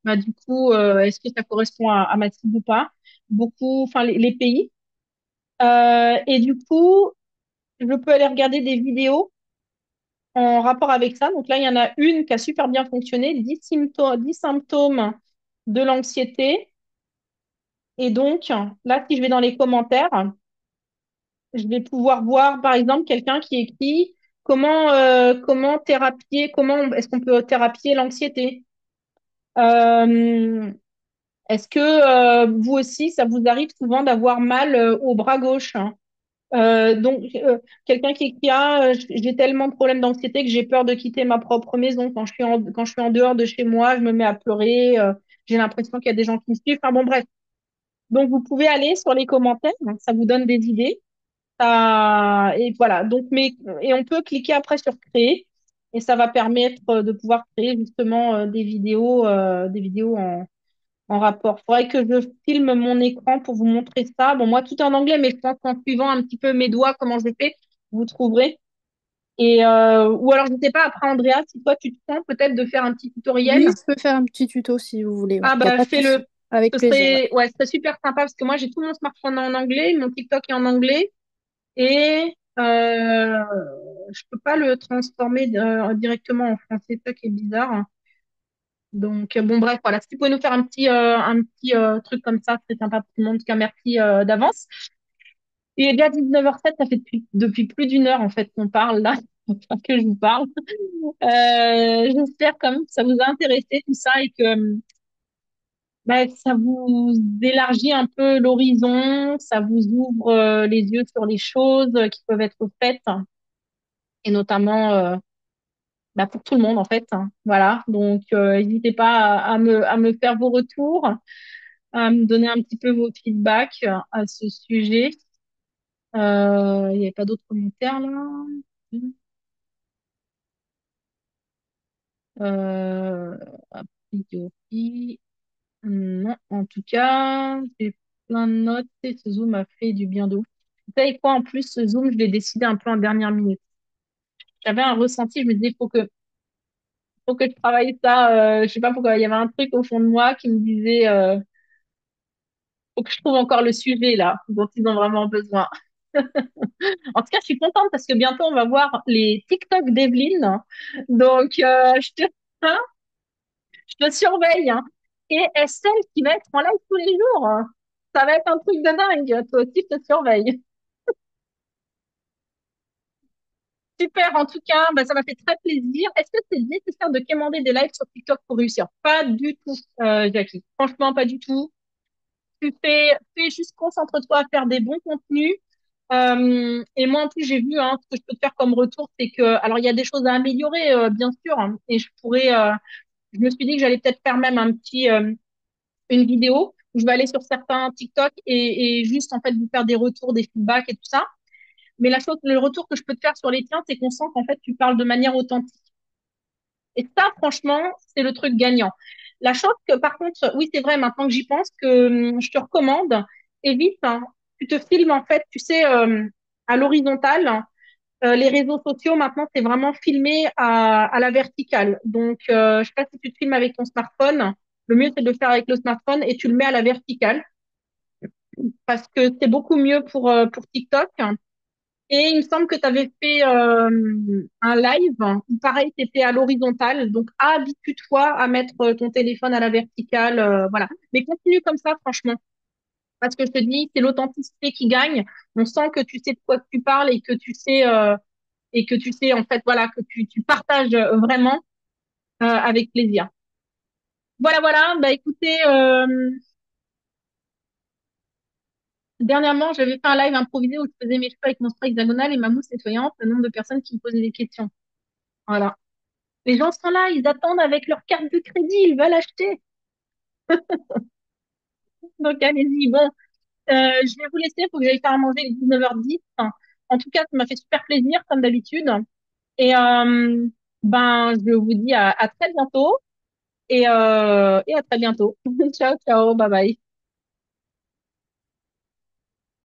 bah, du coup, est-ce que ça correspond à ma cible ou pas. Beaucoup, enfin, les pays. Et du coup, je peux aller regarder des vidéos en rapport avec ça. Donc là, il y en a une qui a super bien fonctionné, 10 symptômes de l'anxiété. Et donc, là, si je vais dans les commentaires, je vais pouvoir voir, par exemple, quelqu'un qui écrit comment thérapier, comment est-ce qu'on peut thérapier l'anxiété? Euh, Est-ce que vous aussi, ça vous arrive souvent d'avoir mal au bras gauche, hein? Quelqu'un qui écrit, ah, j'ai tellement de problèmes d'anxiété que j'ai peur de quitter ma propre maison. Quand je suis en dehors de chez moi, je me mets à pleurer. J'ai l'impression qu'il y a des gens qui me suivent. Enfin bon, bref. Donc, vous pouvez aller sur les commentaires. Hein, ça vous donne des idées. Et voilà. Et on peut cliquer après sur créer. Et ça va permettre de pouvoir créer justement des vidéos en rapport. Il faudrait que je filme mon écran pour vous montrer ça. Bon, moi, tout est en anglais, mais je pense qu'en suivant un petit peu mes doigts, comment je fais, vous trouverez. Ou alors, je ne sais pas, après, Andrea, si toi, tu te sens peut-être de faire un petit tutoriel. Oui, je peux faire un petit tuto si vous voulez. Ouais. Ah, Il n'y a bah, pas de souci. fais-le. Avec plaisir. Ouais. Ouais, ce serait super sympa parce que moi, j'ai tout mon smartphone en anglais, mon TikTok est en anglais et je peux pas le transformer directement en français, c'est ça qui est bizarre. Donc, bon, bref, voilà. Si tu pouvez nous faire un petit truc comme ça, c'est sympa pour tout le monde. En tout cas, merci d'avance. Il est déjà 19h07, ça fait depuis plus d'une heure, en fait, qu'on parle là, enfin, que je vous parle. J'espère quand même que ça vous a intéressé, tout ça, et que bah, ça vous élargit un peu l'horizon, ça vous ouvre les yeux sur les choses qui peuvent être faites, et notamment bah, pour tout le monde, en fait, hein. Voilà. Donc, n'hésitez pas à me faire vos retours, à me donner un petit peu vos feedbacks à ce sujet. Il n'y avait pas d'autres commentaires là. Euh, a priori, non. En tout cas, j'ai plein de notes et ce Zoom a fait du bien de ouf. Vous savez quoi, en plus, ce Zoom, je l'ai décidé un peu en dernière minute. J'avais un ressenti, je me disais, faut que je travaille ça. Je sais pas pourquoi, il y avait un truc au fond de moi qui me disait, faut que je trouve encore le sujet là, dont ils ont vraiment besoin. En tout cas, je suis contente parce que bientôt, on va voir les TikTok d'Evelyne. Donc, je te surveille, hein. Et est celle qui va être en live tous les jours, hein. Ça va être un truc de dingue. Toi aussi, je te surveille. Super, en tout cas, bah, ça m'a fait très plaisir. Est-ce que c'est nécessaire de commander des lives sur TikTok pour réussir? Pas du tout, Jackie. Franchement, pas du tout. Tu fais juste concentre-toi à faire des bons contenus. Et moi, en plus, j'ai vu, hein, ce que je peux te faire comme retour, c'est que, alors, il y a des choses à améliorer, bien sûr, hein, et je me suis dit que j'allais peut-être faire même une vidéo où je vais aller sur certains TikTok et juste, en fait, vous faire des retours, des feedbacks et tout ça. Mais le retour que je peux te faire sur les tiens, c'est qu'on sent qu'en fait, tu parles de manière authentique. Et ça, franchement, c'est le truc gagnant. La chose que, par contre, oui, c'est vrai, maintenant que j'y pense, que je te recommande, évite, hein, tu te filmes, en fait, tu sais, à l'horizontale. Les réseaux sociaux, maintenant, c'est vraiment filmé à la verticale. Donc, je sais pas si tu te filmes avec ton smartphone. Le mieux, c'est de le faire avec le smartphone et tu le mets à la verticale parce que c'est beaucoup mieux pour TikTok. Et il me semble que tu avais fait un live où pareil, tu étais à l'horizontale. Donc, habitue-toi à mettre ton téléphone à la verticale. Voilà. Mais continue comme ça, franchement. Parce que je te dis, c'est l'authenticité qui gagne. On sent que tu sais de quoi tu parles et que tu sais, en fait, voilà, que tu partages vraiment avec plaisir. Voilà, voilà. Bah, écoutez, dernièrement, j'avais fait un live improvisé où je faisais mes cheveux avec mon spray hexagonal et ma mousse nettoyante. Le nombre de personnes qui me posaient des questions. Voilà. Les gens sont là, ils attendent avec leur carte de crédit, ils veulent acheter. Donc allez-y. Bon, je vais vous laisser, il faut que j'aille faire à manger, il est 19h10. Enfin, en tout cas, ça m'a fait super plaisir, comme d'habitude. Et ben, je vous dis à très bientôt et à très bientôt. Ciao, ciao, bye bye.